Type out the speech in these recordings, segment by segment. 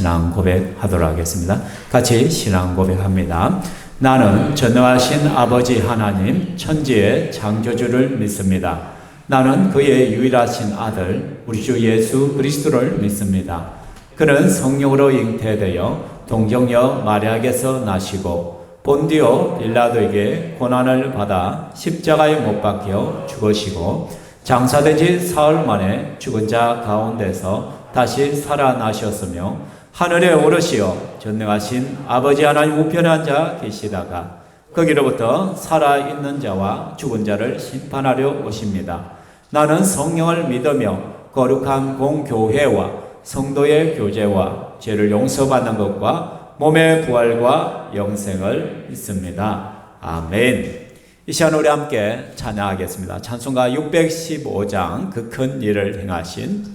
신앙 고백하도록 하겠습니다. 같이 신앙 고백합니다. 나는 전능하신 아버지 하나님 천지의 창조주를 믿습니다. 나는 그의 유일하신 아들 우리 주 예수 그리스도를 믿습니다. 그는 성령으로 잉태되어 동정녀 마리아에게서 나시고 본디오 빌라도에게 고난을 받아 십자가에 못 박혀 죽으시고 장사된 지 사흘 만에 죽은 자 가운데서 다시 살아나셨으며 하늘에 오르시어 전능하신 아버지 하나님 우편에 앉아 계시다가 거기로부터 살아있는 자와 죽은 자를 심판하려 오십니다. 나는 성령을 믿으며 거룩한 공교회와 성도의 교제와 죄를 용서받는 것과 몸의 부활과 영생을 믿습니다. 아멘. 이 시간 우리 함께 찬양하겠습니다. 찬송가 615장 그 큰 일을 행하신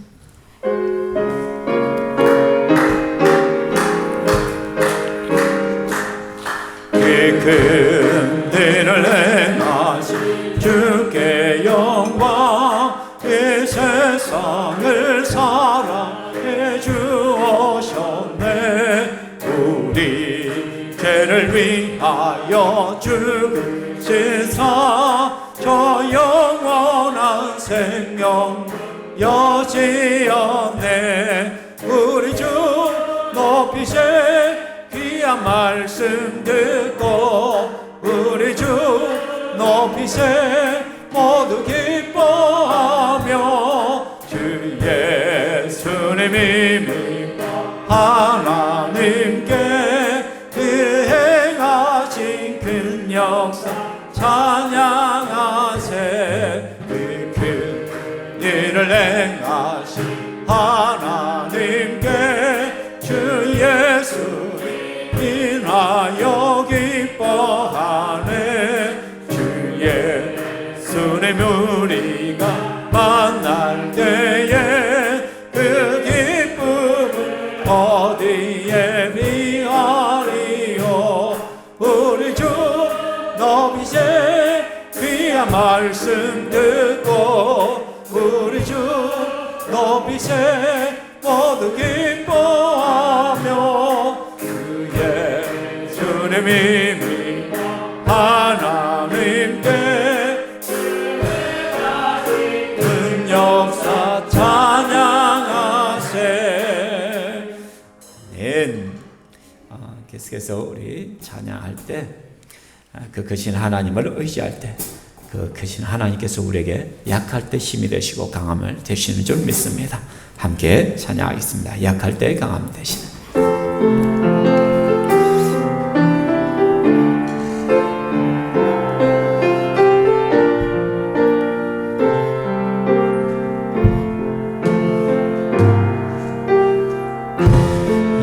그 큰 일을 행하신 주께 영광 이 세상을 사랑해 주오셨네 우리 죄를 위하여 죽으시사 저 영원한 생명 여지었네 우리 주 높이세 귀한 말씀 듣고 우리 주 높이세 모두 기뻐하며 주 예수님이 하나님께 그 행하신 큰 역사 찬양하세 그 큰 일을 행하신 하나님께 주 예수 인하여 기뻐하네 주 예수님 우리가 만날 때에 그 기쁨을 어디에 비하리요 우리 주 높이세 귀한 말씀 듣고 우리 주 높이세 모두 기뻐하며 주님이 하나님께 큰 역사 찬양하세. 계속해서 우리 찬양할 때 그 크신 하나님을 의지할 때 그 크신 하나님께서 우리에게 약할 때 힘이 되시고 강함을 되시는 줄 믿습니다. 함께 찬양하겠습니다. 약할 때 강함 되시는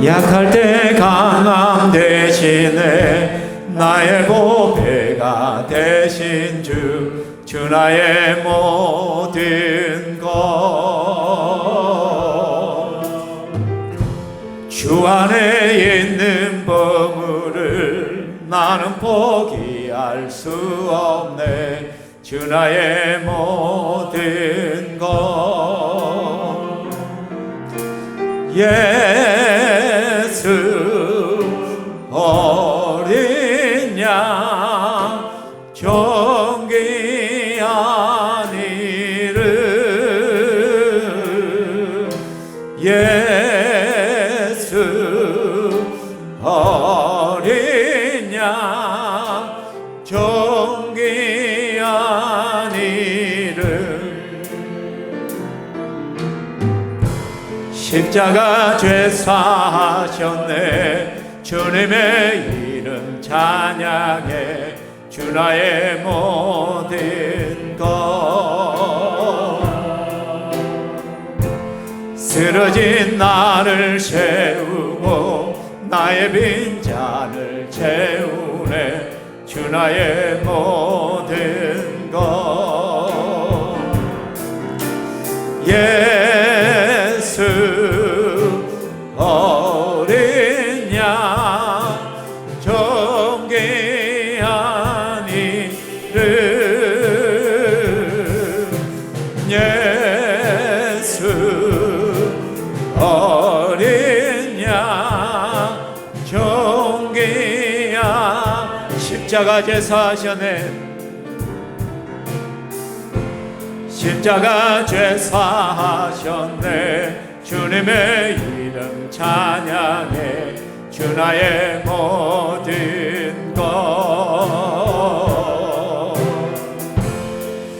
약할 때 강함 대신에 나의 보배가 되신 주 나의 모든 것 주 안에 있는 보물을 나는 포기할 수 없네 주 나의 모든 것 예수 어린 양 존귀한 이름 예수 어린 양 존귀한 이름 십자가 죄 사하셨네 주님의 이름 찬양해 주 나의 모든 것 쓰러진 나를 세우고 나의 빈잔을 채우네 주 나의 모든 것 예수 어린 양 존귀한 이름 예수 어린 양 십자가 제사하셨네. 십자가 제사하셨네. 주님의 이름 찬양해. 주 나의 모든 것.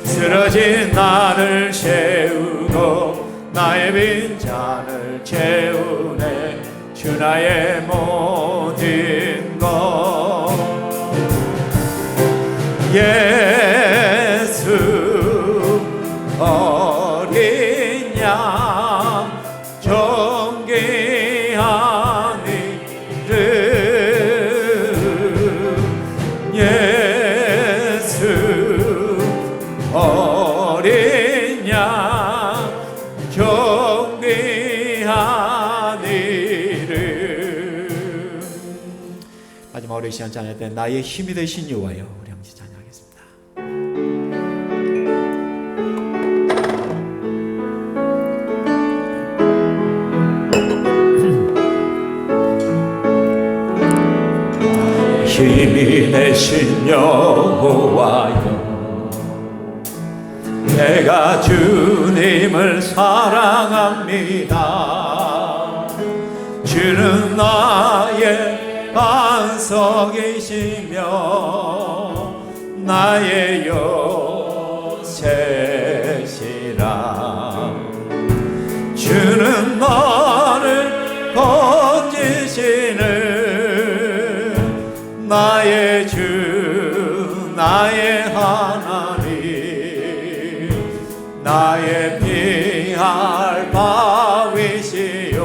쓰러진 나를 세우고 나의 빈잔을 채우네. 주 나의 모든 것. 예수 어린 양 존귀한 이름. 예수 어린 양 존귀한 이름. 마지막으로 이 시간 찬양할 때 나의 힘이 되신 여호와여, 우리 함께 찬양하겠습니다. 힘이 되신 여호와여, 내가 주님을 사랑합니다. 주는 나의 반석이시며 나의 요새시라. 주는 나를 건지시는 나의 주 나의 하나님. 나의 피할 바위시요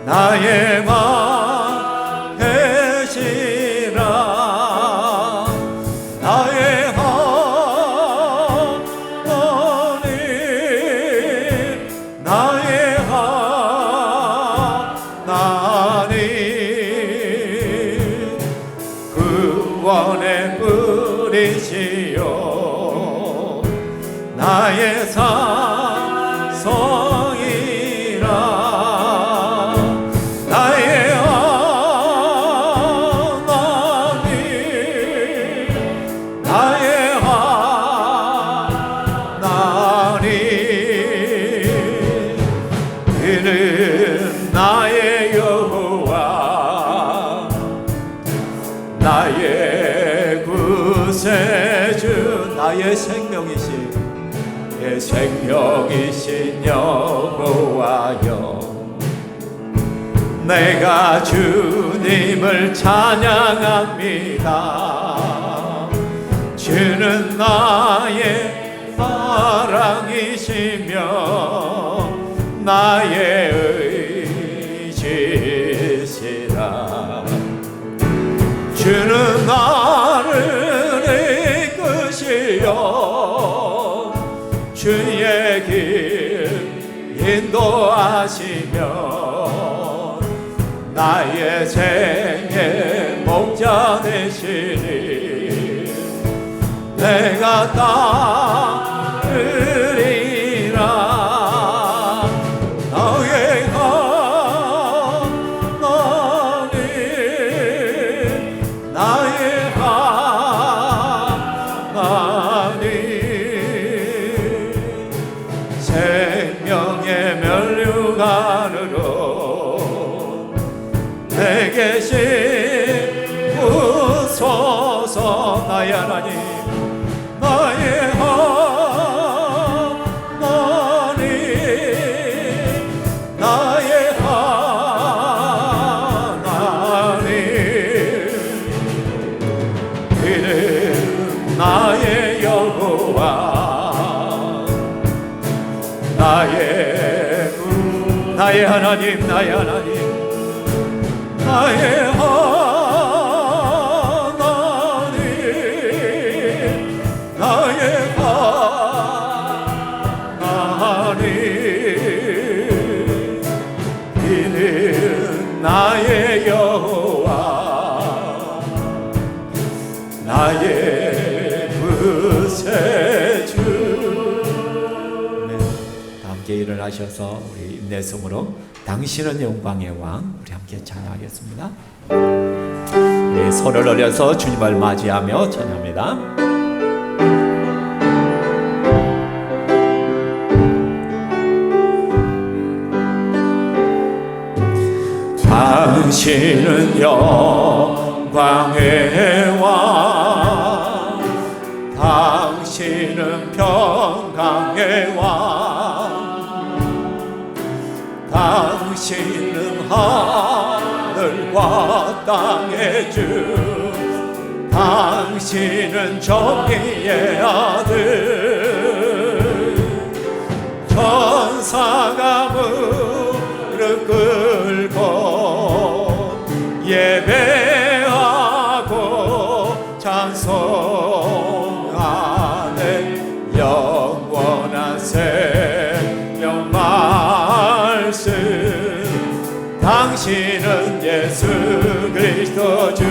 나의 방 되시라. 나의 하나님. 나의 하나님. 구원의 뿌리시요 나의 산성이라. 나의 하나님. 나의 하나님. 그는 나의 여호와 나의 구세주. 나의 생명이신 생명이신 여호와여, 내가 주님을 찬양합니다. 주는 나의 사랑이시며 나의 의지시라. 주는 나를 이끄시어 주의 길 인도하시며 나의 생의 목자 되시니 내가 따르리라. 나의 하나님. 나의 하나님. 생명의 면류관으로 내게 씌우소서. 나의 하나님. 나의 하나님. 나의 하나님. 그는 나의 여호와 나의 하나님. 나의 하나님. 나의 하나님. 나의 하나님. 이는 나의 여호와 나의 구세주. 함께 일어나셔서 우리 임내성으로 당신은 영광의 왕, 우리 함께 찬양하겠습니다. 네, 손을 올려서 주님을 맞이하며 찬양합니다. 당신은 영광의 왕, 당신은 평강의 왕, 당신은 하늘과 땅의 주, 당신은 정의의 아들. 천사가 무릎 꿇고 예배하고 찬송하네. 영원한 생명 말씀, 당신은 예수 그리스도 주.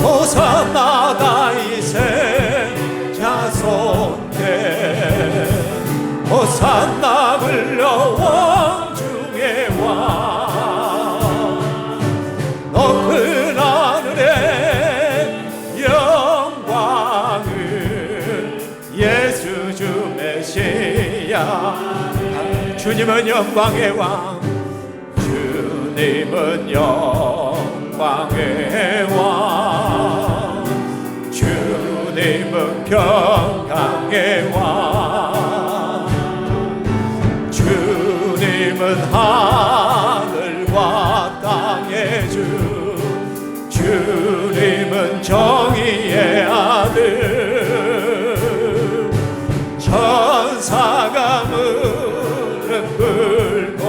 호산나 다윗의 자손께, 호산나 불러 왕 중의 왕. 높은 하늘의 영광을 예수 주 메시아. 주님은 영광의 왕, 주님은 영광의 왕, 주님은 평강의 왕, 주님은 하늘과 땅의 주, 주님은 정의의 아들. 천사가 무릎 꿇고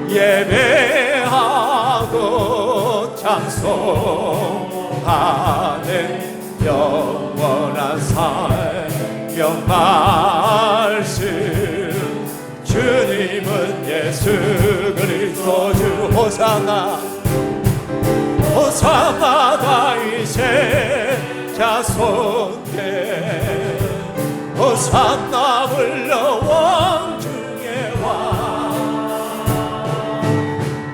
예배하고 찬송하네. 영원한 생명 말씀, 주님은 예수 그리스도 주. 호산나, 호산나 다윗의 자손께, 호산나 불러 왕 중의 왕.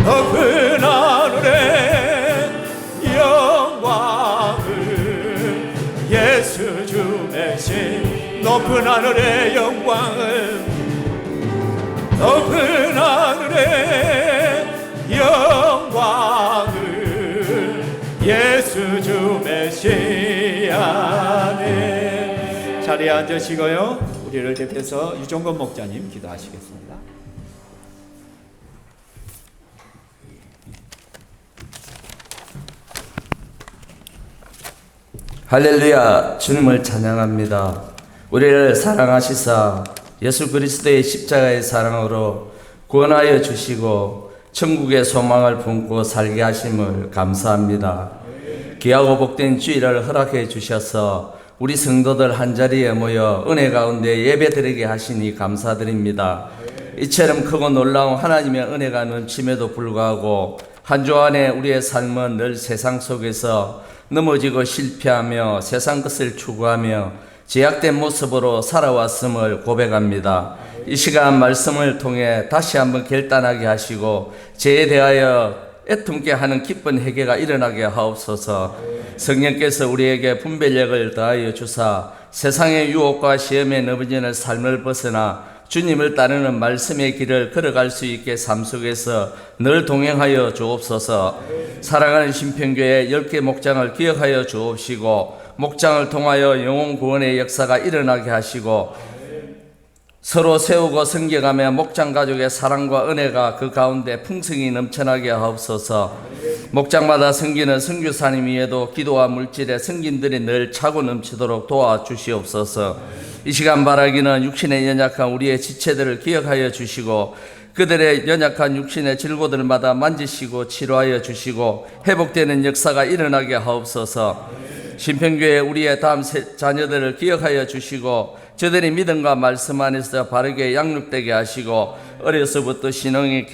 높은 하늘의 영광을 예수 주 메시. 높은 하늘의 영광을, 높은 하늘의 영광을 예수 주 메시아네. 자리에 앉으시고요, 우리를 대표해서 유종건 목자님 기도하시겠습니다. 할렐루야. 주님을 찬양합니다. 우리를 사랑하시사 예수 그리스도의 십자가의 사랑으로 구원하여 주시고 천국의 소망을 품고 살게 하심을 감사합니다. 귀하고 복된 주일을 허락해 주셔서 우리 성도들 한자리에 모여 은혜 가운데 예배드리게 하시니 감사드립니다. 이처럼 크고 놀라운 하나님의 은혜가 넘침에도 불구하고 한 주 안에 우리의 삶은 늘 세상 속에서 넘어지고 실패하며 세상 것을 추구하며 제약된 모습으로 살아왔음을 고백합니다. 이 시간 말씀을 통해 다시 한번 결단하게 하시고 죄에 대하여 애통케 하는 기쁜 회개가 일어나게 하옵소서. 성령께서 우리에게 분별력을 더하여 주사 세상의 유혹과 시험에 넘어지는 삶을 벗어나 주님을 따르는 말씀의 길을 걸어갈 수 있게 삶 속에서 늘 동행하여 주옵소서. 사랑하는 신평교회 10개 목장을 기억하여 주옵시고 목장을 통하여 영혼 구원의 역사가 일어나게 하시고 서로 세우고 섬겨가며 목장 가족의 사랑과 은혜가 그 가운데 풍성히 넘쳐나게 하옵소서. 목장마다 섬기는 선교사님 위에도 기도와 물질의 섬김들이 늘 차고 넘치도록 도와주시옵소서. 이 시간 바라기는 육신의 연약한 우리의 지체들을 기억하여 주시고 그들의 연약한 육신의 질고들마다 만지시고 치료하여 주시고 회복되는 역사가 일어나게 하옵소서. 신평교회 우리의 다음 자녀들을 기억하여 주시고 저들이 믿음과 말씀 안에서 바르게 양육되게 하시고 어려서부터 신앙의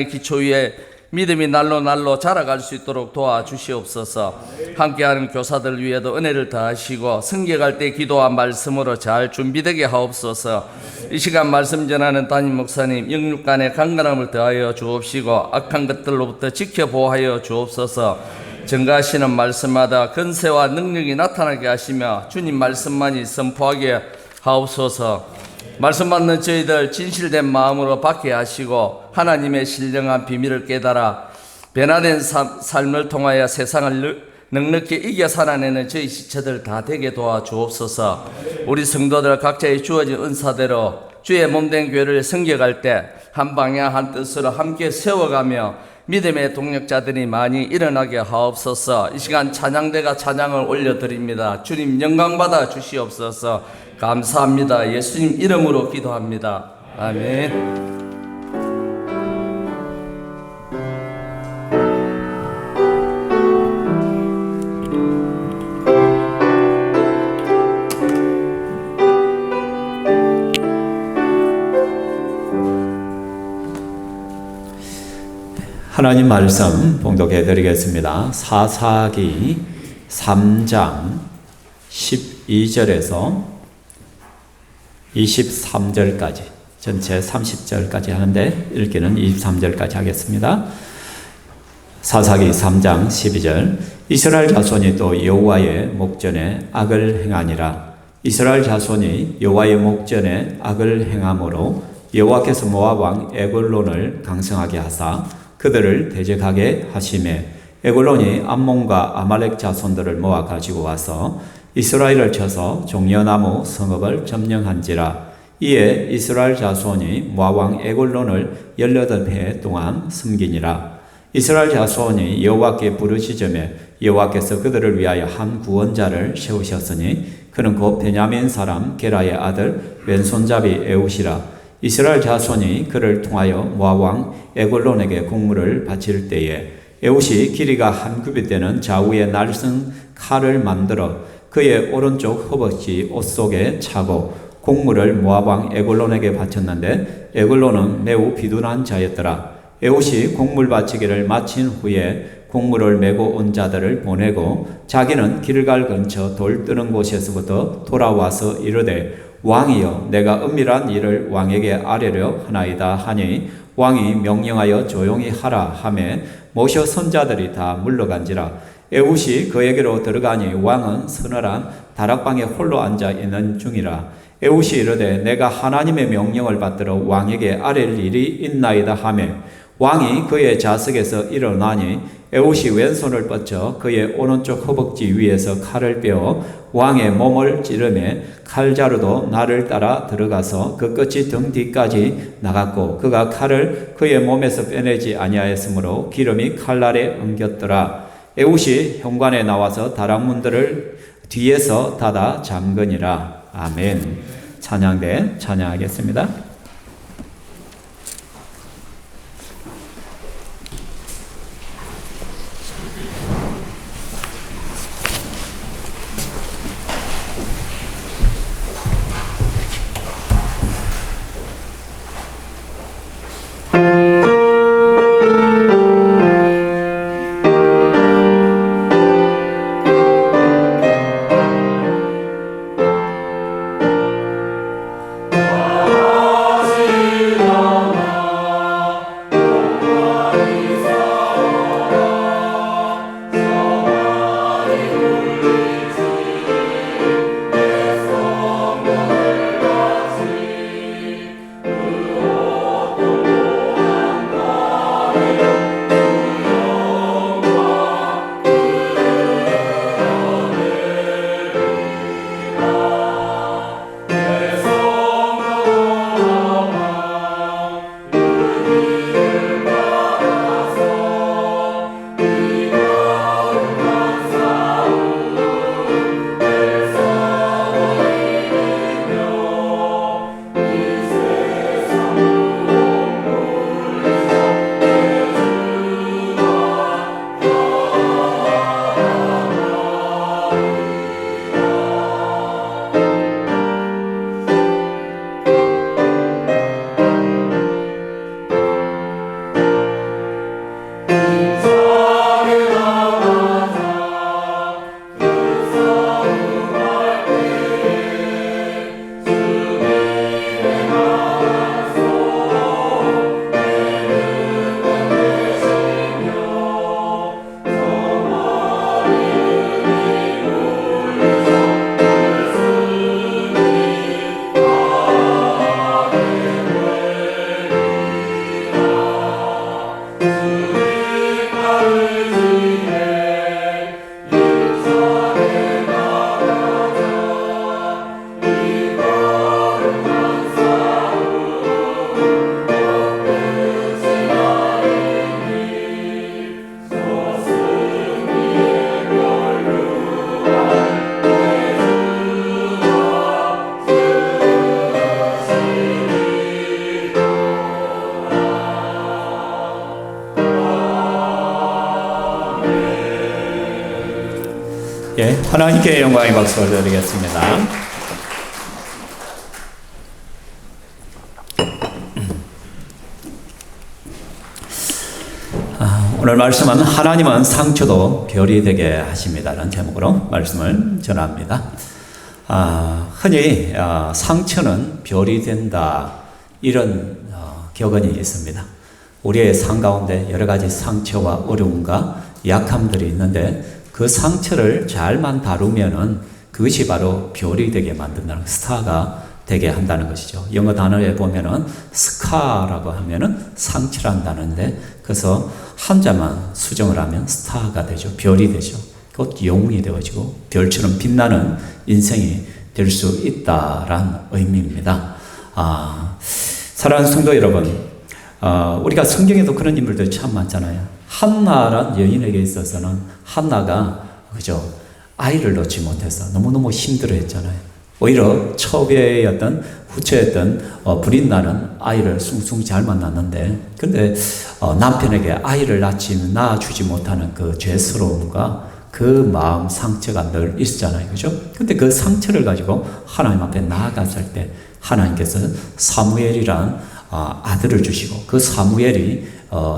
기초 위에 믿음이 날로 날로 자라갈 수 있도록 도와주시옵소서. 함께하는 교사들 위에도 은혜를 더하시고 승격할 때 기도와 말씀으로 잘 준비되게 하옵소서. 이 시간 말씀 전하는 담임 목사님 영육간의 강건함을 더하여 주옵시고 악한 것들로부터 지켜보호하여 주옵소서. 증가하시는 말씀마다 근세와 능력이 나타나게 하시며 주님 말씀만이 선포하게 하옵소서. 말씀 받는 저희들 진실된 마음으로 받게 하시고 하나님의 신령한 비밀을 깨달아 변화된 삶을 통하여 세상을 넉넉히 이겨 살아내는 저희 지체들 다 되게 도와주옵소서. 우리 성도들 각자의 주어진 은사대로 주의 몸된 교회를 섬겨갈 때 한 방향 한 뜻으로 함께 세워가며 믿음의 동력자들이 많이 일어나게 하옵소서. 이 시간 찬양대가 찬양을 올려드립니다. 주님 영광받아 주시옵소서. 감사합니다. 예수님 이름으로 기도합니다. 아멘. 하나님 말씀 봉독해 드리겠습니다. 사사기 3장 12절에서 23절까지 전체 30절까지 하는데 읽기는 23절까지 하겠습니다. 사사기 3장 12절 이스라엘 자손이 또 여호와의 목전에 악을 행하니라. 이스라엘 자손이 여호와의 목전에 악을 행함으로 여호와께서 모압 왕 에글론을 강성하게 하사 그들을 대적하게 하시매 에글론이 암몬과 아말렉 자손들을 모아 가지고 와서 이스라엘을 쳐서 종려나무 성읍을 점령한지라. 이에 이스라엘 자손이 모압 왕 에글론을 18해 동안 섬기니라. 이스라엘 자손이 여호와께 부르짖으며 여호와께서 그들을 위하여 한 구원자를 세우셨으니 그는 곧 베냐민 사람 게라의 아들 왼손잡이 에웃이라. 이스라엘 자손이 그를 통하여 모압 왕 에글론에게 공물을 바칠 때에 에웃이 길이가 한 규빗 되는 좌우의 날선 칼을 만들어 그의 오른쪽 허벅지 옷 속에 차고 공물을 모압 왕 에글론에게 바쳤는데 에글론은 매우 비둔한 자였더라. 에웃이 공물 바치기를 마친 후에 공물을 메고 온 자들을 보내고 자기는 길갈 근처 돌 뜨는 곳에서부터 돌아와서 이르되 왕이여 내가 은밀한 일을 왕에게 아뢰려 하나이다 하니 왕이 명령하여 조용히 하라 하매 모셔 선자들이 다 물러간지라. 에웃이 그에게로 들어가니 왕은 서늘한 다락방에 홀로 앉아 있는 중이라. 에웃이 이르되 내가 하나님의 명령을 받들어 왕에게 아랠 일이 있나이다 하매 왕이 그의 좌석에서 일어나니 에웃이 왼손을 뻗쳐 그의 오른쪽 허벅지 위에서 칼을 빼어 왕의 몸을 찌르매 칼자루도 나를 따라 들어가서 그 끝이 등 뒤까지 나갔고 그가 칼을 그의 몸에서 빼내지 아니하였으므로 기름이 칼날에 엉겼더라. 에웃이 현관에 나와서 다락문들을 뒤에서 닫아 잠그니라. 아멘. 찬양대 찬양하겠습니다. 와 예, 하나님께 영광의 박수를 드리겠습니다. 오늘 말씀은 하나님은 상처도 별이 되게 하십니다라는 제목으로 말씀을 전합니다. 흔히 상처는 별이 된다 이런 격언이 있습니다. 우리의 삶 가운데 여러 가지 상처와 어려움과 약함들이 있는데 그 상처를 잘만 다루면은 그것이 바로 별이 되게 만든다는, 스타가 되게 한다는 것이죠. 영어 단어에 보면은 스카라고 하면은 상처란 단어인데, 그래서 한자만 수정을 하면 스타가 되죠. 별이 되죠. 곧 영웅이 되어지고 별처럼 빛나는 인생이 될 수 있다란 의미입니다. 사랑하는 성도 여러분, 우리가 성경에도 그런 인물들이 참 많잖아요. 한나란 여인에게 있어서는 한나가 그죠, 아이를 낳지 못해서 너무너무 힘들어했잖아요. 오히려 처배였던 후처였던 브린나는 아이를 숭숭 잘 만났는데, 근데 남편에게 아이를 낳아주지 못하는 그 죄스러움과 그 마음 상처가 늘 있었잖아요. 그죠? 근데 그 상처를 가지고 하나님 앞에 나아갔을 때 하나님께서 사무엘이란 아들을 주시고, 그 사무엘이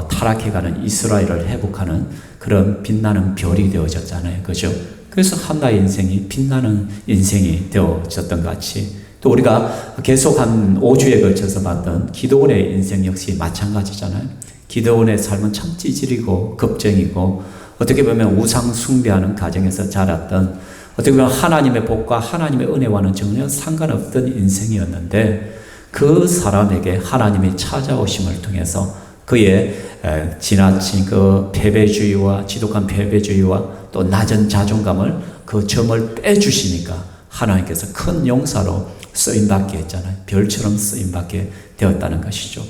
타락해가는 이스라엘을 회복하는 그런 빛나는 별이 되어졌잖아요. 그죠? 그래서 한나의 인생이 빛나는 인생이 되어졌던 것 같이, 또 우리가 계속 한 5주에 걸쳐서 봤던 기드온의 인생 역시 마찬가지잖아요. 기드온의 삶은 참 찌질이고 겁쟁이고, 어떻게 보면 우상 숭배하는 가정에서 자랐던, 어떻게 보면 하나님의 복과 하나님의 은혜와는 전혀 상관없던 인생이었는데, 그 사람에게 하나님이 찾아오심을 통해서 그의 지나친 그 패배주의와 지독한 패배주의와 또 낮은 자존감을, 그 점을 빼주시니까 하나님께서 큰 용사로 쓰임받게 했잖아요. 별처럼 쓰임받게 되었다는 것이죠.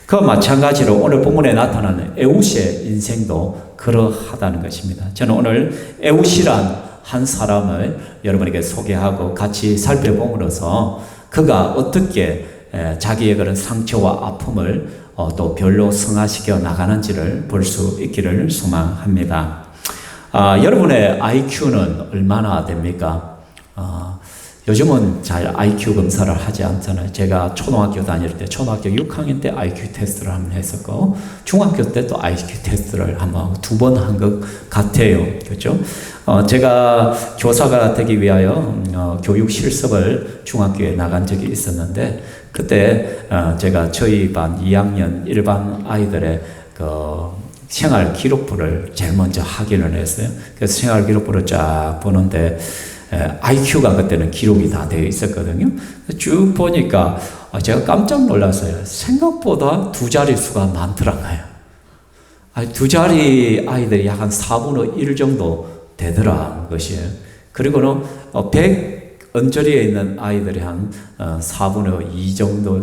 그 마찬가지로 오늘 본문에 나타나는 에웃의 인생도 그러하다는 것입니다. 저는 오늘 에웃이란 한 사람을 여러분에게 소개하고 같이 살펴봄으로써 그가 어떻게 자기의 그런 상처와 아픔을 또 별로 승화시켜 나가는지를 볼 수 있기를 소망합니다. 여러분의 IQ는 얼마나 됩니까? 요즘은 잘 IQ 검사를 하지 않잖아요. 제가 초등학교 다닐 때, 초등학교 6학년 때 IQ 테스트를 한번 했었고, 중학교 때 또 IQ 테스트를 한번 2번 한 것 같아요. 그렇죠? 제가 교사가 되기 위하여 교육 실습을 중학교에 나간 적이 있었는데, 그때 제가 저희 반 2학년 일반 아이들의 그 생활 기록부를 제일 먼저 확인을 했어요. 그래서 생활 기록부를 쫙 보는데 IQ가 그때는 기록이 다 되어 있었거든요. 쭉 보니까 제가 깜짝 놀랐어요. 생각보다 두 자릿수가 많더라고요. 두 자리 아이들이 약 한 4분의 1 정도 되더라 것이에요. 그리고는 100 언저리에 있는 아이들이 한 4분의 2 정도,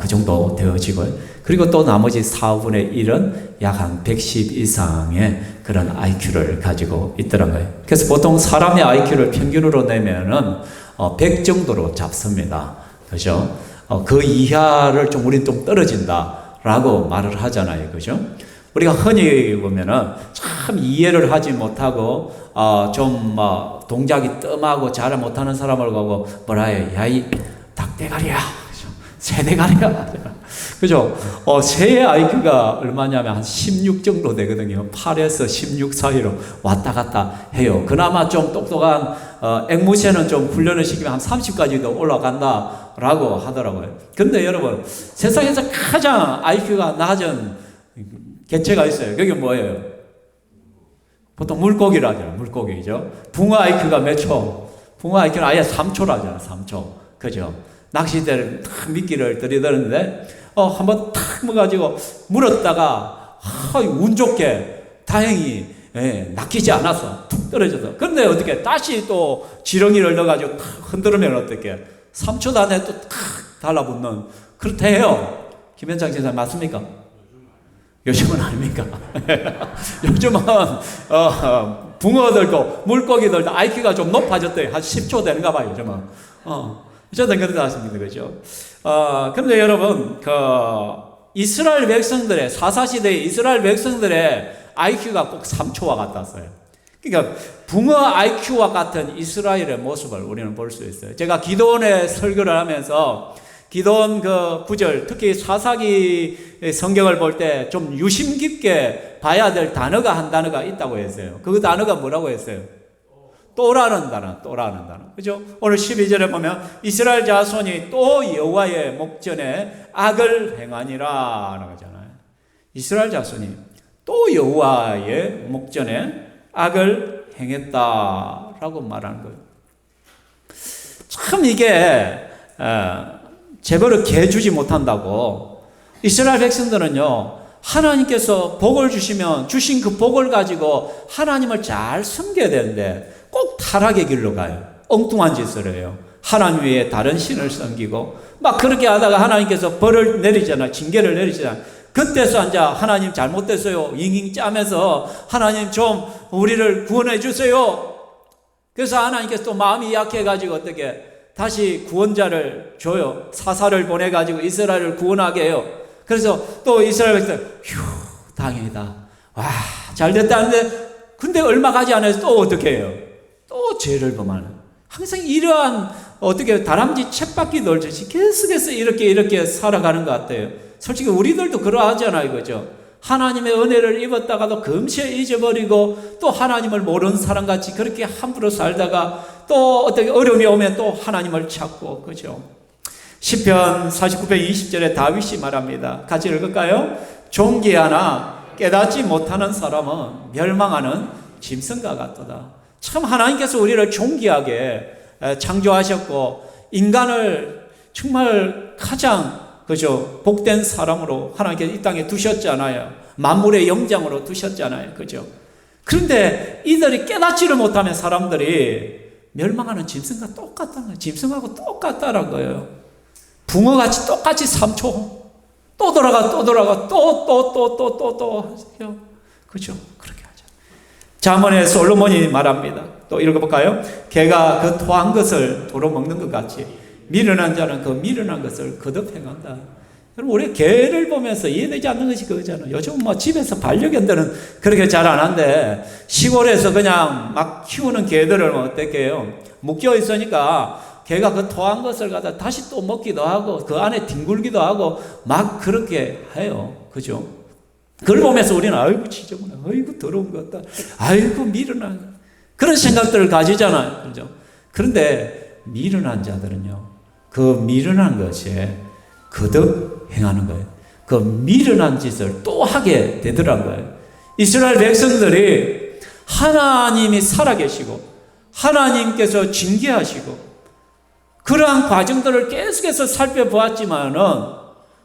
그 정도 되어지고, 그리고 또 나머지 4분의 1은 약 한 110 이상의 그런 IQ를 가지고 있더라고요. 그래서 보통 사람의 IQ를 평균으로 내면은 100 정도로 잡습니다. 그죠? 그 이하를 우리는 좀 떨어진다라고 말을 하잖아요. 그죠? 우리가 흔히 보면은 참 이해를 하지 못하고 좀 동작이 뜸하고 잘 못하는 사람을 보고 뭐라 해요? 야, 이 닭대가리야, 새대가리야. 그죠? 새의 IQ가 얼마냐면 한 16 정도 되거든요. 8에서 16 사이로 왔다 갔다 해요. 그나마 좀 똑똑한 앵무새는 좀 훈련을 시키면 한 30까지도 올라간다라고 하더라고요. 근데 여러분, 세상에서 가장 IQ가 낮은 개체가 있어요. 그게 뭐예요? 보통 물고기라 하잖아요. 물고기죠. 붕어 IQ가 몇 초? 붕어 IQ는 아예 3초라 하잖아요. 3초. 그죠? 낚싯대를 탁 미끼를 들이대는데, 한번 탁 먹어가지고 물었다가, 운 좋게 다행히, 낚이지 않았어. 툭 떨어져서. 근데 어떻게 다시 또 지렁이를 넣어가지고 탁 흔들으면 어떻게? 3초 안에 또 탁 달라붙는, 그렇다 해요. 김현창 지사 맞습니까? 요즘은 아닙니까? 요즘은 붕어들도 물고기들도 IQ가 좀 높아졌대요. 한 10초 되는가 봐요. 요즘은. 저는 그렇게 나왔습니다. 그죠? 그런데 여러분, 이스라엘 백성들의, 사사시대의 이스라엘 백성들의 IQ가 꼭 3초와 같았어요. 그러니까 붕어 IQ와 같은 이스라엘의 모습을 우리는 볼 수 있어요. 제가 기도원의 설교를 하면서 기도원 그 구절, 특히 사사기 성경을 볼 때 좀 유심 깊게 봐야 될 단어가 한 단어가 있다고 했어요. 그 단어가 뭐라고 했어요? 또라는 단어. 그죠? 오늘 12절에 보면 이스라엘 자손이 또 여호와의 목전에 악을 행하니라 라고 하잖아요. 이스라엘 자손이 또 여호와의 목전에 악을 행했다라고 말하는 거예요. 참 이게 제벌을 개주지 못한다고. 이스라엘 백성들은요, 하나님께서 복을 주시면 주신 그 복을 가지고 하나님을 잘 섬겨야 되는데 꼭 타락의 길로 가요. 엉뚱한 짓을 해요. 하나님 외에 다른 신을 섬기고 막 그렇게 하다가 하나님께서 벌을 내리잖아, 징계를 내리잖아. 그때서 이제 하나님 잘못됐어요 잉잉 짜면서 하나님 좀 우리를 구원해 주세요. 그래서 하나님께서 또 마음이 약해가지고 어떻게 다시 구원자를 줘요. 사사를 보내가지고 이스라엘을 구원하게 해요. 그래서 또 이스라엘 백성들 휴 다행이다, 와 잘됐다는데 근데 얼마 가지 않아서 또 어떻게 해요? 또 죄를 범하는. 항상 이러한 어떻게 다람쥐 쳇바퀴 돌듯이 계속해서 이렇게 살아가는 것 같아요. 솔직히 우리들도 그러하잖아요, 그죠? 하나님의 은혜를 입었다가도 금세 잊어버리고 또 하나님을 모르는 사람같이 그렇게 함부로 살다가 또 어떻게 어려움이 오면 또 하나님을 찾고, 그죠? 시편 49편 20절에 다윗이 말합니다. 같이 읽을까요? 존귀하나 깨닫지 못하는 사람은 멸망하는 짐승과 같도다. 참 하나님께서 우리를 존귀하게 창조하셨고 인간을 정말 가장 그죠 복된 사람으로 하나님께서 이 땅에 두셨잖아요. 만물의 영장으로 두셨잖아요. 그죠? 그런데 이들이 깨닫지를 못하면 사람들이 멸망하는 짐승과 똑같다는 거예요. 짐승하고 똑같다는 거예요. 붕어같이 똑같이 3초 또 돌아가 또 그죠? 그렇게 하죠. 잠언에 솔로몬이 말합니다. 또 읽어볼까요? 개가 그 토한 것을 도로 먹는 것 같이 미련한 자는 그 미련한 것을 거듭 행한다. 여러분, 우리 개를 보면서 이해되지 않는 것이 그거잖아요. 요즘 뭐 집에서 반려견들은 그렇게 잘 안 한데 시골에서 그냥 막 키우는 개들을 어떻게 해요? 묶여 있으니까 개가 그 토한 것을 갖다 다시 또 먹기도 하고 그 안에 뒹굴기도 하고 막 그렇게 해요. 그죠? 그걸 보면서 우리는 아이고 지저분해, 아이고 더러운 것 같다, 아이고 미련한 그런 생각들을 가지잖아요. 그죠? 그런데 미련한 자들은요, 그 미련한 것에 거듭 행하는 거예요. 그 미련한 짓을 또 하게 되더라고요. 이스라엘 백성들이 하나님이 살아계시고 하나님께서 징계하시고 그러한 과정들을 계속해서 살펴보았지만은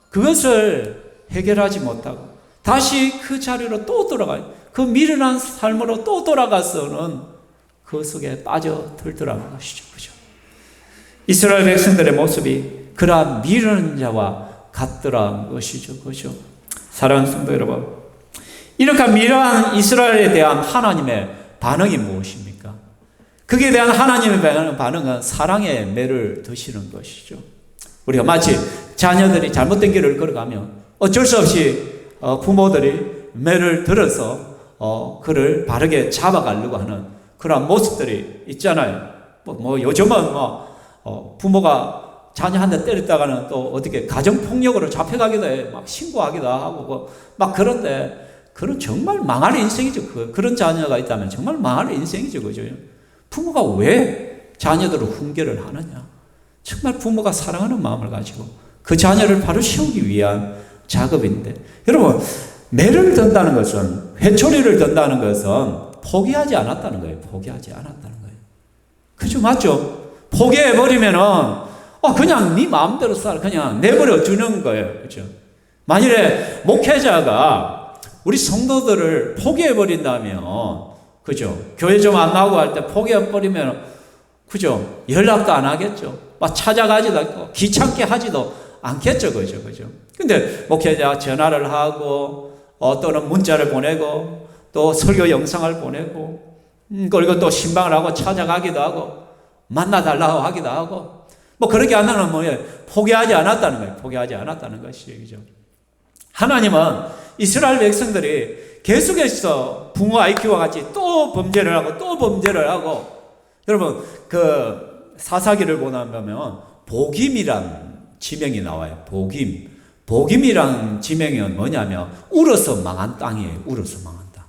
그것을 해결하지 못하고 다시 그 자리로 또 돌아가요. 그 미련한 삶으로 또 돌아가서는 그 속에 빠져들더라는 것이죠. 그죠? 이스라엘 백성들의 모습이 그러한 미련한 자와 같더라는 것이죠. 그죠? 사랑하는 성도 여러분, 이렇게 미련한 이스라엘에 대한 하나님의 반응이 무엇입니까? 그에 대한 하나님의 반응은 사랑의 매를 드시는 것이죠. 우리가 마치 자녀들이 잘못된 길을 걸어가면 어쩔 수 없이 부모들이 매를 들어서 그를 바르게 잡아가려고 하는 그런 모습들이 있잖아요. 뭐 요즘은 부모가 자녀 한 대 때렸다가는 또 어떻게 가정폭력으로 잡혀가기도 해. 막 신고하기도 하고 막 그런데 그런 정말 망할 인생이죠. 그런 자녀가 있다면 정말 망할 인생이죠. 그죠? 부모가 왜 자녀들을 훈계를 하느냐? 정말 부모가 사랑하는 마음을 가지고 그 자녀를 바로 세우기 위한 작업인데, 여러분, 매를 든다는 것은, 회초리를 든다는 것은 포기하지 않았다는 거예요. 포기하지 않았다는 거예요. 그죠? 맞죠? 포기해버리면은 그냥 네 마음대로 살아, 그냥 내버려 두는 거예요. 그죠? 만일에 목회자가 우리 성도들을 포기해버린다면, 그죠? 교회 좀 안 나오고 할 때 포기해버리면, 그죠? 연락도 안 하겠죠. 막 찾아가지도 않고, 귀찮게 하지도 않겠죠. 그죠? 그죠? 근데 목회자가 전화를 하고, 또는 문자를 보내고, 또 설교 영상을 보내고, 그리고 또 신방을 하고 찾아가기도 하고, 만나달라고 하기도 하고, 뭐 그렇게 한다는 뭐예요? 포기하지 않았다는 거예요. 포기하지 않았다는 것이죠. 그죠? 하나님은 이스라엘 백성들이 계속해서 붕어 IQ와 같이 또 범죄를 하고 또 범죄를 하고. 여러분 그 사사기를 보면 복임이란 지명이 나와요. 복임이란 지명이 뭐냐면 울어서 망한 땅이에요. 울어서 망한 땅.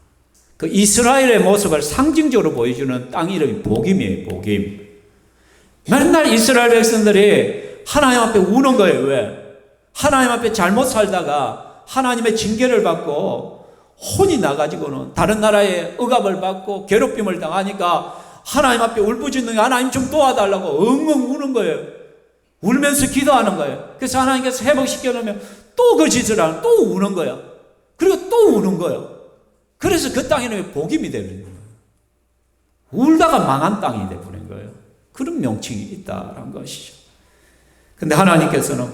그 이스라엘의 모습을 상징적으로 보여주는 땅 이름이 복임이에요. 복임. 맨날 이스라엘 백성들이 하나님 앞에 우는 거예요. 왜? 하나님 앞에 잘못 살다가 하나님의 징계를 받고 혼이 나가지고는 다른 나라의 억압을 받고 괴롭힘을 당하니까 하나님 앞에 울부짖는 게 하나님 좀 도와달라고 엉엉 우는 거예요. 울면서 기도하는 거예요. 그래서 하나님께서 회복시켜 놓으면 또 그 짓을 하는, 또 우는 거야. 그리고 또 우는 거예요. 그래서 그 땅 이름이 복임이 되는 거예요. 울다가 망한 땅이 되버린 거예요. 그런 명칭이 있다는 것이죠. 근데 하나님께서는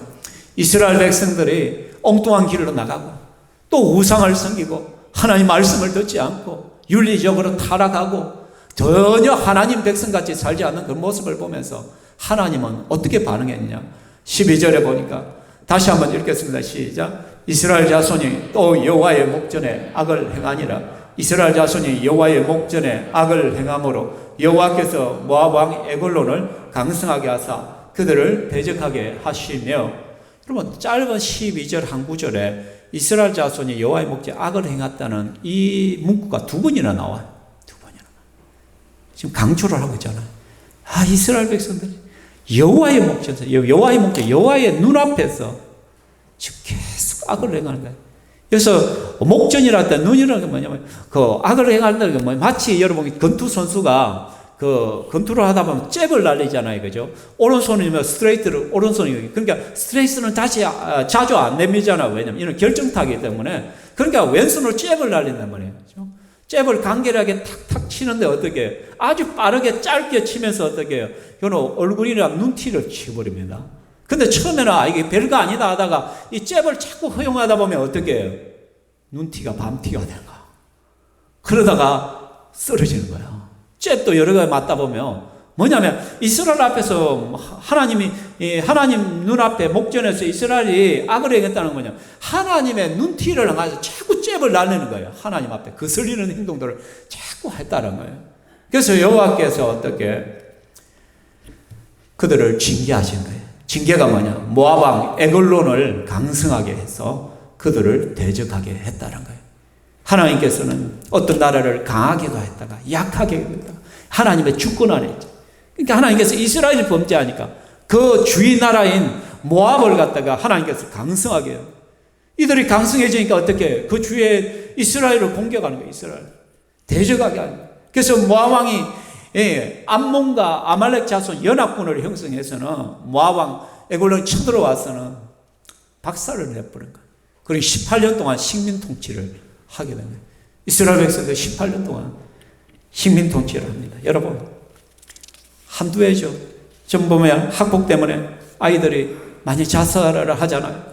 이스라엘 백성들이 엉뚱한 길로 나가고 또 우상을 섬기고 하나님 말씀을 듣지 않고 윤리적으로 타락하고 전혀 하나님 백성같이 살지 않는 그 모습을 보면서 하나님은 어떻게 반응했냐. 12절에 보니까 다시 한번 읽겠습니다. 시작. 이스라엘 자손이 또 여호와의 목전에 악을 행하니라. 이스라엘 자손이 여호와의 목전에 악을 행함으로 여호와께서 모압 왕 에글론을 강성하게 하사 그들을 대적하게 하시며. 여러분 짧은 12절 한 구절에 이스라엘 자손이 여호와의 목전에 악을 행했다는 이 문구가 두 번이나 나와요. 두 번이나. 지금 강조를 하고 있잖아요. 이스라엘 백성들이 여호와의 목전에서 여호와의 눈앞에서 지금 계속 악을 행하는 거예요. 그래서 목전이라 할 때 눈이라는 게 뭐냐면 그 악을 행한다는 게 마치 여러분 권투 선수가 그 권투를 하다 보면 잽을 날리잖아요. 그죠? 오른손이면 스트레이트를 오른손이, 그러니까 스트레이트는 다시 자주 안 내밀잖아요. 왜냐면 이는 결정타기 때문에. 그러니까 왼손으로 잽을 날린단 말이에요. 그죠? 잽을 간결하게 탁탁 치는데 어떻게 아주 빠르게 짧게 치면서 어떻게 해요? 이거는 얼굴이랑 눈티를 치버립니다. 근데 처음에는 이게 별거 아니다 하다가 이 잽을 자꾸 허용하다 보면 어떻게 해요? 눈티가 밤티가 되는가. 그러다가 쓰러지는 거야. 잽도 여러 가지 맞다 보면 뭐냐면 이스라엘 앞에서 하나님 눈앞에 목전에서 이스라엘이 악을 행했다는 거냐. 하나님의 눈티를 가지고 자꾸 잽을 날리는 거예요. 하나님 앞에 거슬리는 행동들을 자꾸 했다는 거예요. 그래서 여호와께서 어떻게 그들을 징계하신 거예요. 징계가 뭐냐? 모압 왕 에글론을 강성하게 해서 그들을 대적하게 했다는 거예요. 하나님께서는 어떤 나라를 강하게도 했다가 약하게도 했다가 하나님의 주권 안에 있죠. 그러니까 하나님께서 이스라엘을 범죄하니까 그 주위 나라인 모압을 갖다가 하나님께서 강성하게 해요. 이들이 강성해지니까 어떻게 그 주위에 이스라엘을 공격하는 거예요. 이스라엘 대적하게 하는 거예요. 그래서 모압 왕이 암몬과 아말렉 자손 연합군을 형성해서는 모압 왕 에글론이 쳐들어와서는 박살을 내버린 거예요. 그리고 18년 동안 식민 통치를 하게 된 거예요. 이스라엘 백성들 18년 동안 식민 통치를 합니다. 여러분 한두 해죠. 좀 보면 학폭 때문에 아이들이 많이 자살을 하잖아요.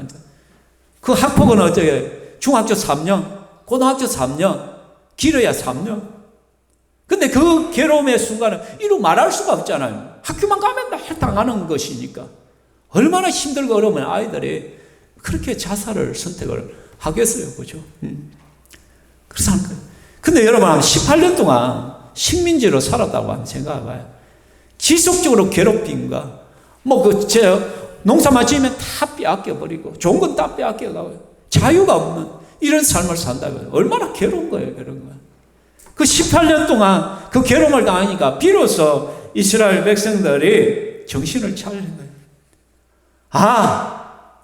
그 학폭은 어떻게 중학교 3년, 고등학교 3년, 길어야 3년. 근데 그 괴로움의 순간은 이루 말할 수가 없잖아요. 학교만 가면 날 당하는 것이니까. 얼마나 힘들고 어려우면 아이들이 그렇게 자살을 선택을 하겠어요. 그죠? 그래서 하는 거예요. 근데 여러분 18년 동안 식민지로 살았다고 한번 생각해봐요. 지속적으로 괴롭힘과 농사만 지으면 다 빼앗겨버리고 좋은 건 다 빼앗겨가고 자유가 없는 이런 삶을 산다고요. 얼마나 괴로운 거예요. 그런 거. 그 18년 동안 그 괴로움을 당하니까 비로소 이스라엘 백성들이 정신을 차리는 거예요.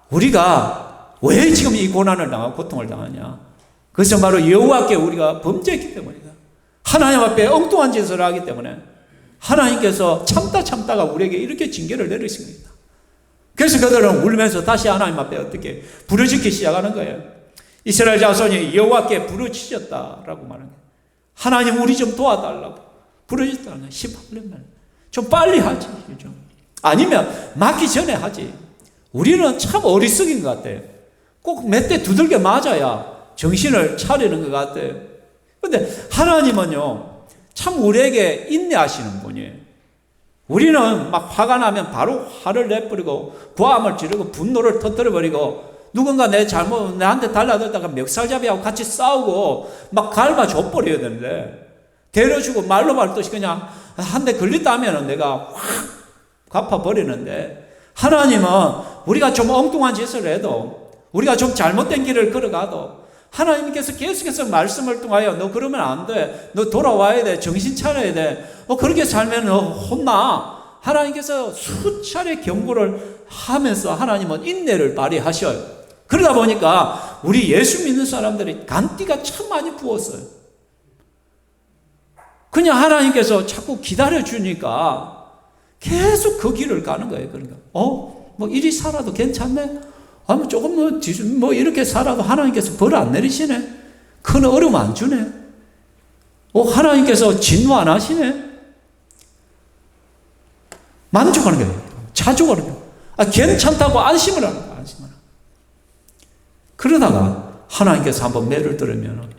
우리가 왜 지금 이 고난을 당하고 고통을 당하냐. 그것은 바로 여호와께 우리가 범죄했기 때문이다. 하나님 앞에 엉뚱한 짓을 하기 때문에 하나님께서 참다가 우리에게 이렇게 징계를 내리십니다. 그래서 그들은 울면서 다시 하나님 앞에 어떻게 부르짖기 시작하는 거예요. 이스라엘 자손이 여호와께 부르짖었다라고 말하는 거예요. 하나님 우리 좀 도와달라고 부르짖다는 거예요. 18년 만에. 좀 빨리 하지. 좀. 아니면 맞기 전에 하지. 우리는 참 어리석인 것 같아요. 꼭 몇 대 두들겨 맞아야 정신을 차리는 것 같아요. 그런데 하나님은요 참 우리에게 인내하시는 분이에요. 우리는 막 화가 나면 바로 화를 내버리고 고함을 지르고 분노를 터뜨려버리고 누군가 내 잘못, 내한테 달라들다가 멱살잡이하고 같이 싸우고 막 갈아 줘버려야 되는데, 데려주고 말로 말듯이 그냥 한 대 걸렸다면 내가 확 갚아버리는데, 하나님은 우리가 좀 엉뚱한 짓을 해도, 우리가 좀 잘못된 길을 걸어가도 하나님께서 계속해서 말씀을 통하여 너 그러면 안 돼, 너 돌아와야 돼, 정신 차려야 돼, 그렇게 살면 너 혼나. 하나님께서 수차례 경고를 하면서 하나님은 인내를 발휘하셔요. 그러다 보니까 우리 예수 믿는 사람들이 간띠가 참 많이 부었어요. 그냥 하나님께서 자꾸 기다려주니까 계속 그 길을 가는 거예요. 그러니까 뭐 이리 살아도 괜찮네, 조금 뭐 이렇게 살아도 하나님께서 벌 안 내리시네, 큰 어려움 안 주네, 하나님께서 진노 안 하시네, 만족하는 거예요. 자족하는 거예요. 괜찮다고 안심을 하는 거예요. 안심을 하는 거예요. 그러다가 하나님께서 한번 매를 들으면,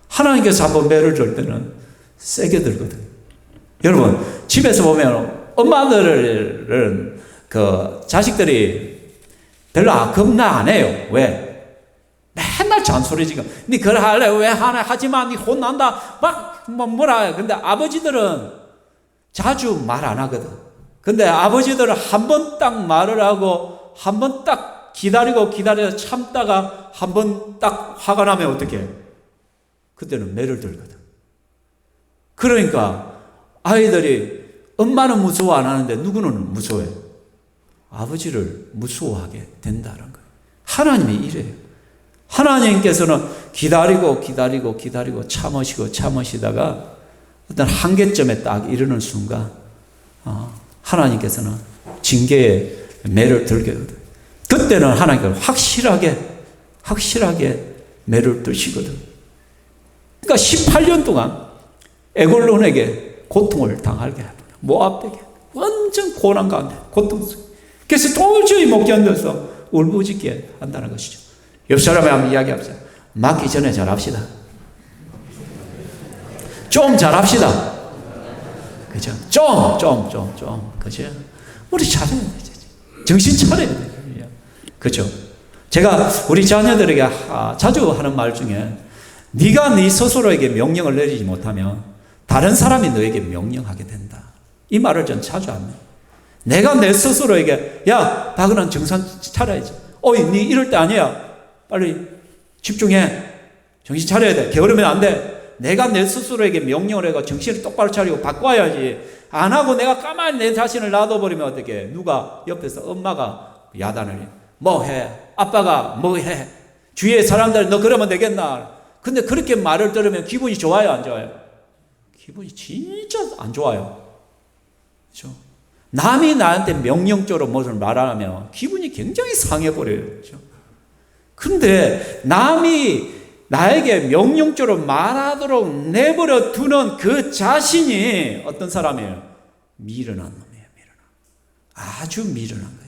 하나님께서 한번 매를 들 때는 세게 들거든요. 여러분, 집에서 보면 엄마들은 그 자식들이 별로 겁나 안 해요. 왜? 맨날 잔소리 지금. 니 그걸 할래? 왜 하나 하지마. 니 혼난다. 막 뭐라 해. 근데 아버지들은 자주 말 안 하거든. 근데 아버지들은 한 번 딱 말을 하고 한 번 딱 기다려서 참다가 한 번 딱 화가 나면 어떻게 해? 그때는 매를 들거든. 그러니까 아이들이 엄마는 무서워 안 하는데 누구는 무서워해? 아버지를 무서워하게 된다는 거예요. 하나님이 이래요. 하나님께서는 기다리고 참으시다가 어떤 한계점에 딱 이르는 순간 하나님께서는 징계의 매를 들게 되거든. 그때는 하나님께서 확실하게 매를 드시거든. 그러니까 18년 동안 에골론에게 고통을 당하게 합니다. 모압에게 완전 고난 가운데 고통스러워. 그래서 도저히 못 견뎌서 울부짖게 한다는 것이죠. 옆 사람에 한번 이야기합시다. 맞기 전에 잘합시다. 좀 잘합시다. 그죠? 좀. 그죠? 우리 잘해야 되지. 정신 차려야 돼요. 그죠? 제가 우리 자녀들에게 자주 하는 말 중에, 네가 네 스스로에게 명령을 내리지 못하면 다른 사람이 너에게 명령하게 된다. 이 말을 전 자주 합니다. 내가 내 스스로에게, 야, 박은환 정신 차려야지. 네 이럴 때 아니야. 빨리 집중해. 정신 차려야 돼. 게으르면 안 돼. 내가 내 스스로에게 명령을 해가 정신을 똑바로 차리고 바꿔야지. 안 하고 내가 가만히 내 자신을 놔둬버리면 어떡해. 누가 옆에서 엄마가 야단을 해. 뭐 해. 아빠가 뭐 해. 주위의 사람들 너 그러면 되겠나. 근데 그렇게 말을 들으면 기분이 좋아요, 안 좋아요? 기분이 진짜 안 좋아요. 그렇죠? 남이 나한테 명령적으로 무엇을 말하면 기분이 굉장히 상해버려요. 그렇죠? 근데 남이 나에게 명령적으로 말하도록 내버려 두는 그 자신이 어떤 사람이에요? 미련한 놈이에요. 아주 미련한 거예요.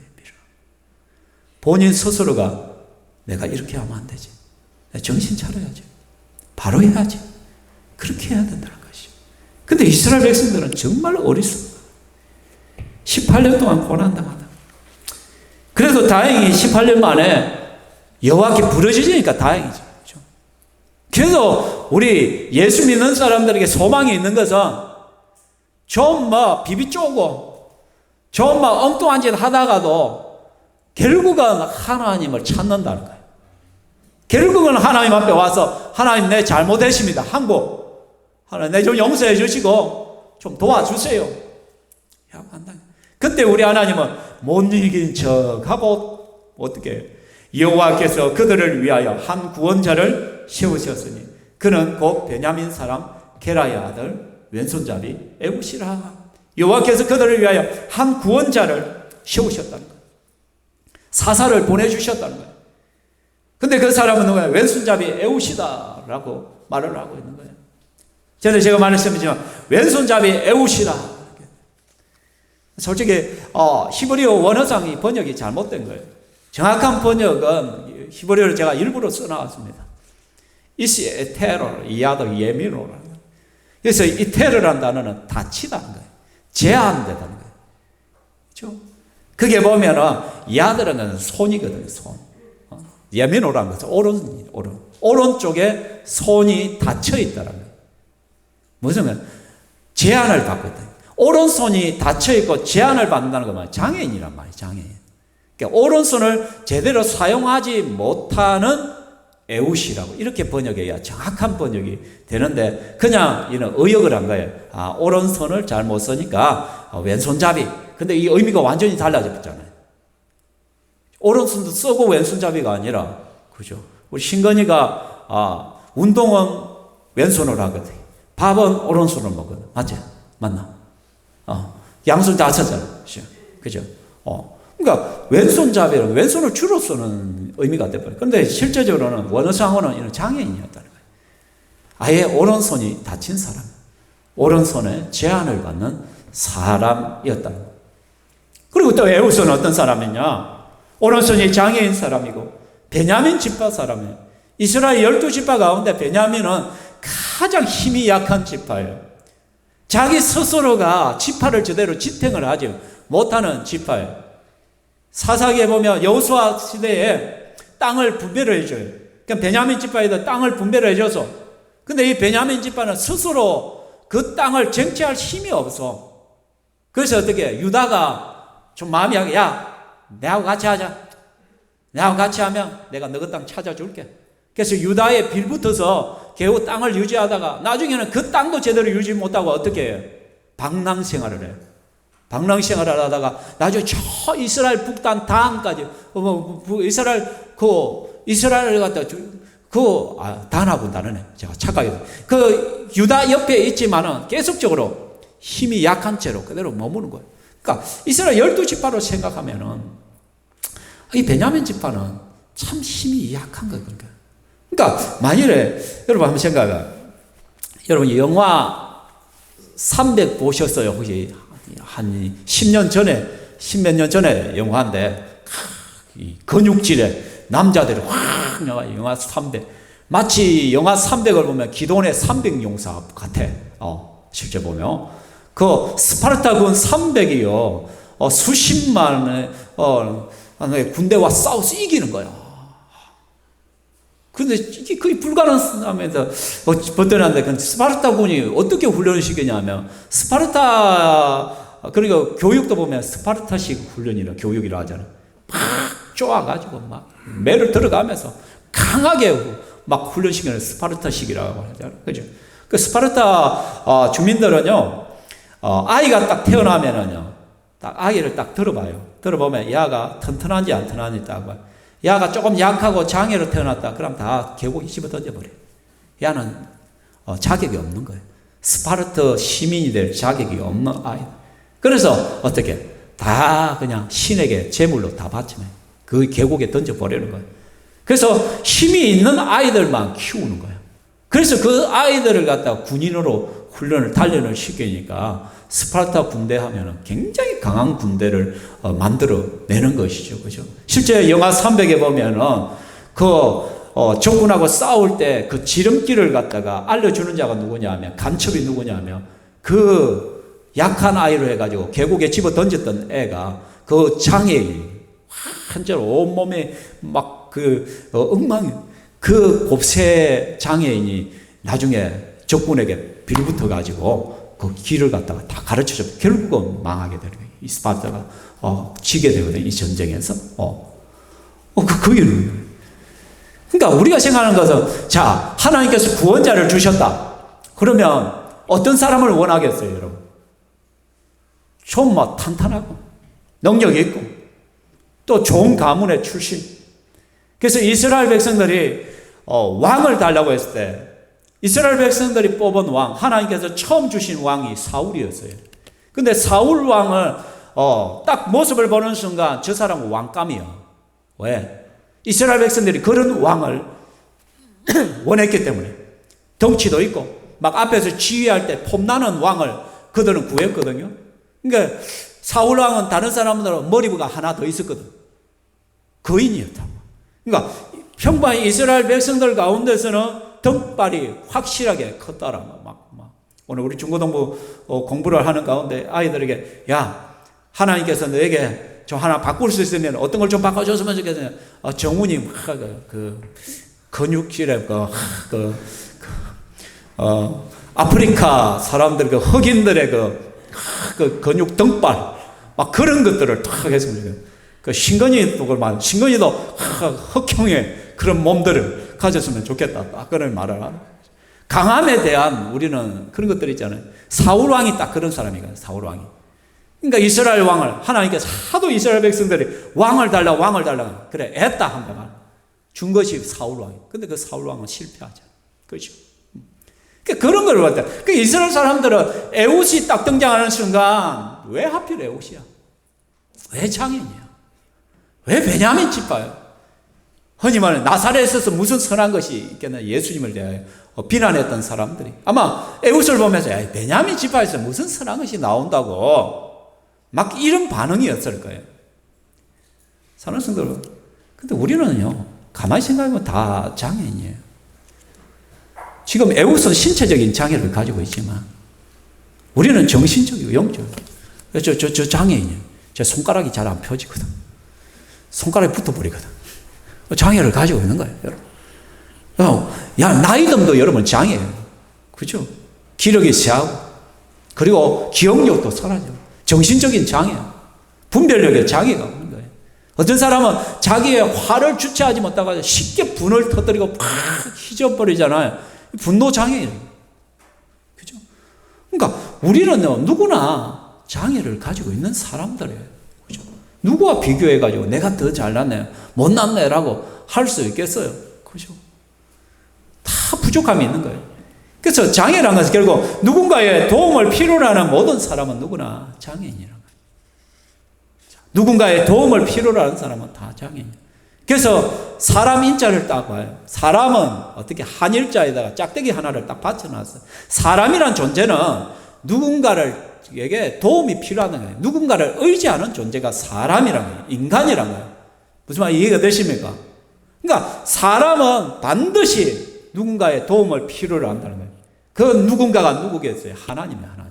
본인 스스로가 내가 이렇게 하면 안 되지. 내가 정신 차려야지. 바로 해야지. 그렇게 해야 된다는 것이죠. 근데 이스라엘 백성들은 정말 어리석어. 18년 동안 고난당하다. 그래도 다행히 18년 만에 여호와께 부르짖으니까 다행이죠. 그렇죠? 그래서 우리 예수 믿는 사람들에게 소망이 있는 것은 좀 비비 쪼고 좀 엉뚱한 짓 하다가도 결국은 하나님을 찾는다는 거예요. 결국은 하나님 앞에 와서 하나님 내 잘못했습니다. 한고 하나님 내 좀 용서해 주시고 좀 도와주세요. 그때 우리 하나님은 못 이긴 척하고 어떻게 여호와께서 그들을 위하여 한 구원자를 세우셨으니 그는 곧 베냐민 사람 게라의 아들 왼손잡이 에웃이라. 여호와께서 그들을 위하여 한 구원자를 세우셨다는 거예요. 사사를 보내주셨다는 거예요. 근데 그 사람은 누구예요? 왼손잡이 에웃이다 라고 말을 하고 있는 거예요. 전에 제가 말했지만 왼손잡이 에웃이라. 솔직히 히브리어 원어상이 번역이 잘못된 거예요. 정확한 번역은 히브리어를 제가 일부러 써나왔습니다. 이시 에테로 이야도 예미노라. 그래서 이테르라는 단어는 다치다는 거예요. 제한되다는 거예요. 그렇죠? 그게 보면은 야들은 손이거든요. 손. 예민호라는 것은 오른쪽에 손이 닫혀 있다는 거예요. 무슨 말? 제한을 받고 있다. 오른손이 닫혀 있고 제한을 받는다는 건 장애인이란 말이에요. 장애인. 그러니까 오른손을 제대로 사용하지 못하는 에웃이라고 이렇게 번역해야 정확한 번역이 되는데 그냥 이는 의역을 한 거예요. 오른손을 잘못 쓰니까 왼손잡이. 근데 이 의미가 완전히 달라져 버렸잖아요. 오른손도 쓰고 왼손잡이가 아니라, 그죠? 우리 신건이가 운동은 왼손으로 하거든. 밥은 오른손으로 먹거든. 맞지? 맞나? 양손 다 쓰잖아. 그죠? 그러니까 왼손잡이는 왼손을 주로 쓰는 의미가 돼버려요. 그런데 실제적으로는 원어상으로는 이런 장애인이었다는 거예요. 아예 오른손이 다친 사람, 오른손에 제한을 받는 사람이었다는 거예요. 그리고 또 에웃은 어떤 사람이냐? 오른손이 장애인 사람이고 베냐민 지파 사람이에요. 이스라엘 12지파 가운데 베냐민은 가장 힘이 약한 지파예요. 자기 스스로가 지파를 제대로 지탱을 하지 못하는 지파예요. 사사기에 보면 여호수아 시대에 땅을 분배를 해줘요. 그러니까 베냐민 지파에다 땅을 분배를 해줘서, 근데 이 베냐민 지파는 스스로 그 땅을 쟁취할 힘이 없어. 그래서 어떻게 유다가 좀 마음이 약해. 야, 내하고 같이 하자. 내하고 같이 하면 내가 너희 땅 찾아줄게. 그래서 유다에 빌붙어서 겨우 땅을 유지하다가 나중에는 그 땅도 제대로 유지 못하고 어떻게 해요? 방랑 생활을 해요. 방랑 생활을 하다가 나중에 저 이스라엘 북단 단까지 이스라엘을 갖다 단하고 다르네. 제가 착각해서 그 유다 옆에 있지만은 계속적으로 힘이 약한 채로 그대로 머무는 거예요. 그러니까 이스라엘 12지파로 생각하면은 이 베냐민 지파는 참 힘이 약한 거예요. 그러니까 만일에 여러분 한번 생각해. 여러분 영화 300 보셨어요? 혹시 한 10년 전에 10몇 년 전에 영화인데 이 근육질의 남자들이 확 나와. 영화 300 마치 영화 300을 보면 기도원의 300용사 같아. 실제 보면 그 스파르타군 300이요 수십만의 군대와 싸워서 이기는 거야. 근데 이게 거의 불가능하면서 버텨놨는데 그 스파르타군이 어떻게 훈련을 시키냐면 그러니까 교육도 보면 스파르타식 훈련이라 교육이라 하잖아. 막 쪼아가지고 막 매를 들어가면서 강하게 막 훈련시키는 스파르타식이라고 하잖아. 그죠? 그 스파르타 주민들은요 아이가 딱 태어나면은요 딱 아이를 딱 들어봐요. 들어보면 야가 튼튼한지 안 튼튼한지 딱 봐요. 야가 조금 약하고 장애로 태어났다. 그럼 다 계곡에 집어 던져버려요. 야는 자격이 없는 거예요. 스파르타 시민이 될 자격이 없는 아이. 그래서 어떻게 다 그냥 신에게 제물로 다 바치면 그 계곡에 던져버리는 거예요. 그래서 힘이 있는 아이들만 키우는 거예요. 그래서 그 아이들을 갖다가 군인으로 단련을 시키니까 스파르타 군대 하면은 굉장히 강한 군대를 만들어내는 것이죠. 그죠? 실제 영화 300에 보면은 적군하고 싸울 때 그 지름길을 갖다가 알려주는 자가 누구냐면 간첩이 누구냐면 그 약한 아이로 해가지고 계곡에 집어 던졌던 애가 그 장애인 한절 온몸에 막 엉망이 그 곱새 장애인이 나중에 적군에게 빌붙어가지고 그 길을 갖다가 다 가르쳐줘. 결국은 망하게 되는 거예요. 이 스파르타가 지게 되거든요. 이 전쟁에서. 그게 그러니까 우리가 생각하는 것은 자 하나님께서 구원자를 주셨다. 그러면 어떤 사람을 원하겠어요, 여러분? 좀 탄탄하고 능력이 있고 또 좋은 가문의 출신. 그래서 이스라엘 백성들이 왕을 달라고 했을 때 이스라엘 백성들이 뽑은 왕, 하나님께서 처음 주신 왕이 사울이었어요. 근데 사울 왕을 딱 모습을 보는 순간 저 사람은 왕감이요. 왜? 이스라엘 백성들이 그런 왕을 원했기 때문에 덩치도 있고 막 앞에서 지휘할 때 폼나는 왕을 그들은 구했거든요. 그러니까 사울 왕은 다른 사람들은 머리부가 하나 더 있었거든. 거인이었다고. 그러니까 평범한 이스라엘 백성들 가운데서는 덩발이 확실하게 컸다라. 오늘 우리 중고등부 공부를 하는 가운데 아이들에게 야 하나님께서 너에게 좀 하나 바꿀 수 있으면 어떤 걸 좀 바꿔줬으면 좋겠어요. 정훈이 막 근육질에 아프리카 사람들 흑인들의 그 근육 등발 막 그런 것들을 탁 했습니다. 신건이도 흑형의 그런 몸들을 가졌으면 좋겠다. 딱 그런 말을 하는. 강함에 대한 우리는 그런 것들 있잖아요. 사울 왕이 딱 그런 사람이거든요. 사울 왕이. 그러니까 이스라엘 왕을 하나님께서 하도 이스라엘 백성들이 왕을 달라 그래 애다 한번 준 것이 사울 왕이. 근데 그 사울 왕은 실패하죠. 그렇죠. 그런 걸 봤다. 그 이스라엘 사람들은 에훗이 딱 등장하는 순간 왜 하필 에훗이야? 왜 장인이야? 왜 베냐민 지파야? 흔히 말해 나사렛에서 무슨 선한 것이 있겠나? 예수님을 대하여 비난했던 사람들이 아마 에훗을 보면서 베냐민 지파에서 무슨 선한 것이 나온다고 막 이런 반응이었을 거예요. 사는 성도들, 근데 우리는요 가만히 생각하면 다 장애인이에요. 지금 에훗은 신체적인 장애를 가지고 있지만 우리는 정신적이고 영적이고 저 장애인이에요. 제 손가락이 잘 안 펴지거든. 손가락이 붙어버리거든. 장애를 가지고 있는 거예요, 여러분. 나이듦도 여러분 장애예요. 그죠? 기력이 쇠하고, 그리고 기억력도 사라져. 정신적인 장애야. 분별력에 장애가 오는 거예요. 어떤 사람은 자기의 화를 주체하지 못하고 쉽게 분을 터뜨리고 팍 휘저버리잖아요. 분노 장애예요. 그죠? 그러니까 우리는 누구나 장애를 가지고 있는 사람들이에요. 그죠? 누구와 비교해가지고 내가 더 잘났네, 못났네라고 할 수 있겠어요? 그죠? 다 부족함이 있는 거예요. 그래서 장애라는 것은 결국 누군가의 도움을 필요로 하는 모든 사람은 누구나 장애인이라는 거예요. 누군가의 도움을 필요로 하는 사람은 다 장애인이에요. 그래서 사람 인자를 딱 봐요. 사람은 어떻게 한일자에다가 짝대기 하나를 딱 받쳐놨어요. 사람이란 존재는 누군가에게 도움이 필요하는 거예요. 누군가를 의지하는 존재가 사람이란 거예요. 인간이란 거예요. 무슨 말 이해가 되십니까? 그러니까 사람은 반드시 누군가의 도움을 필요로 한다는 거예요. 그 누군가가 누구겠어요? 하나님이에요. 하나님.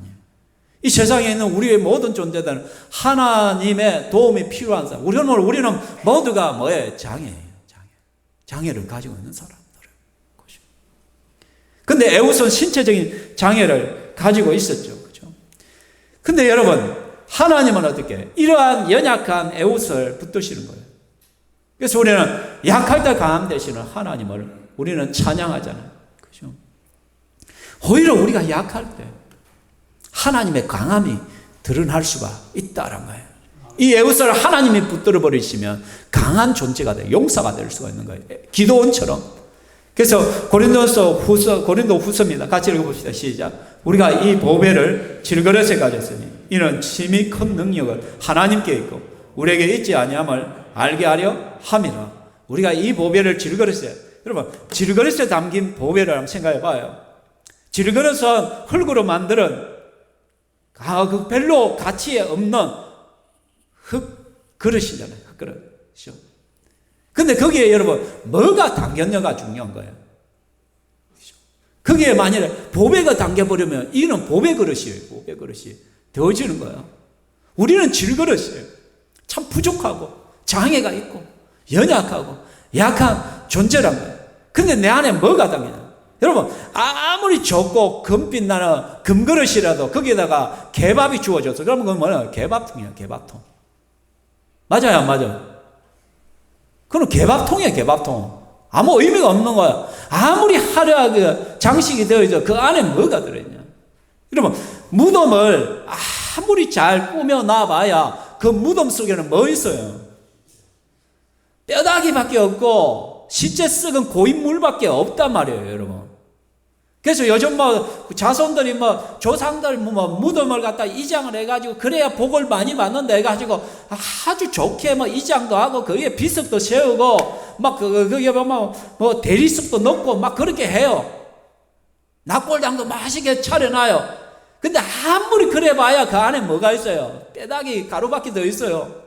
이 세상에 있는 우리의 모든 존재들은 하나님의 도움이 필요한 사람. 우리는 모두가 뭐예요? 장애예요. 장애를 가지고 있는 사람들이에요. 근데 에훗은 신체적인 장애를 가지고 있었죠. 그죠? 근데 여러분, 하나님은 어떻게? 이러한 연약한 에훗을 붙드시는 거예요. 그래서 우리는 약할 때 강함 되시는 하나님을 우리는 찬양하잖아요. 그죠? 오히려 우리가 약할 때 하나님의 강함이 드러날 수가 있다는 거예요. 이 에훗을 하나님이 붙들어 버리시면 강한 존재가 돼, 용사가 될 수가 있는 거예요. 기도원처럼. 그래서 고린도 후서입니다. 같이 읽어봅시다. 시작. 우리가 이 보배를 질그릇에 가졌으니 이는 심히 큰 능력을 하나님께 있고 우리에게 있지 아니함을 알게 하려 함이라. 우리가 이 보배를 질그릇에, 여러분 질그릇에 담긴 보배를 한번 생각해 봐요. 질그릇은 흙으로 만드는 그 별로 가치에 없는 흙 그릇이잖아요. 흙 그릇이죠. 근데 거기에 여러분 뭐가 담겼냐가 중요한 거예요. 거기에 만약에 보배가 담겨버리면 이는 보배 그릇이에요. 보배 그릇이 되어지는 거예요. 우리는 질그릇이에요. 참 부족하고 장애가 있고 연약하고 약한 존재란 거예요. 근데 내 안에 뭐가 담겨냐? 여러분 아무리 좁고 금빛 나는 금그릇이라도 거기에다가 개밥이 주어졌어. 그러면 그건 뭐냐? 개밥통이야. 개밥통. 맞아요? 안 맞아요? 그건 개밥통이야. 개밥통. 아무 의미가 없는 거야. 아무리 화려하게 장식이 되어있어. 그 안에 뭐가 들어있냐? 여러분 무덤을 아무리 잘 꾸며놔봐야 그 무덤 속에는 뭐 있어요? 뼈다귀밖에 없고 시체 썩은 고인물밖에 없단 말이에요, 여러분. 그래서 요즘 자손들이 조상들 무덤을 갖다 이장을 해가지고 그래야 복을 많이 받는다 해가지고 아주 좋게 이장도 하고 거기에 비석도 세우고 거기에 보면 대리석도 넣고 그렇게 해요. 낙골당도 맛있게 차려놔요. 근데 아무리 그래 봐야 그 안에 뭐가 있어요? 뼈다귀 가루밖에 더 있어요.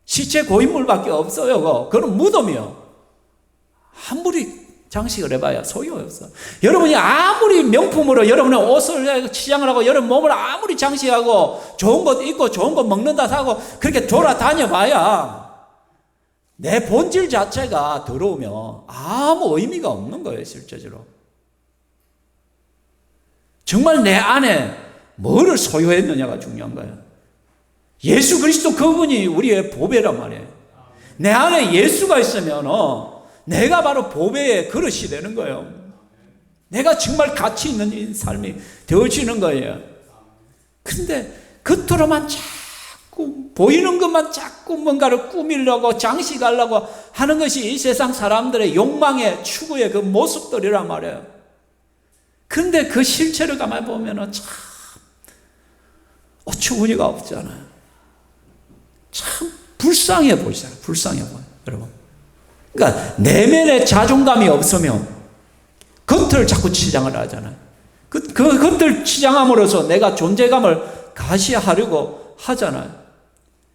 시체 고인물밖에 없어요. 그건 무덤이요. 아무리 장식을 해봐야 소용없어. 여러분이 아무리 명품으로 여러분의 옷을 치장을 하고 여러분 몸을 아무리 장식하고 좋은 것 입고 좋은 것 먹는다 하고 그렇게 돌아다녀봐야 내 본질 자체가 더러우면 아무 의미가 없는 거예요, 실제적으로. 정말 내 안에 뭐를 소유했느냐가 중요한 거예요. 예수 그리스도 그분이 우리의 보배란 말이에요. 내 안에 예수가 있으면 내가 바로 보배의 그릇이 되는 거예요. 내가 정말 가치 있는 삶이 되어지는 거예요. 그런데 겉으로만 자꾸 보이는 것만 자꾸 뭔가를 꾸미려고 장식하려고 하는 것이 이 세상 사람들의 욕망의 추구의 그 모습들이란 말이에요. 그런데 그 실체를 가만히 보면 참 어처구니가 없잖아요. 참 불쌍해 보이잖아요. 불쌍해 보여요, 여러분. 그러니까 내면의 자존감이 없으면 겉을 자꾸 치장을 하잖아요. 그 겉을 치장함으로써 내가 존재감을 가시하려고 하잖아요.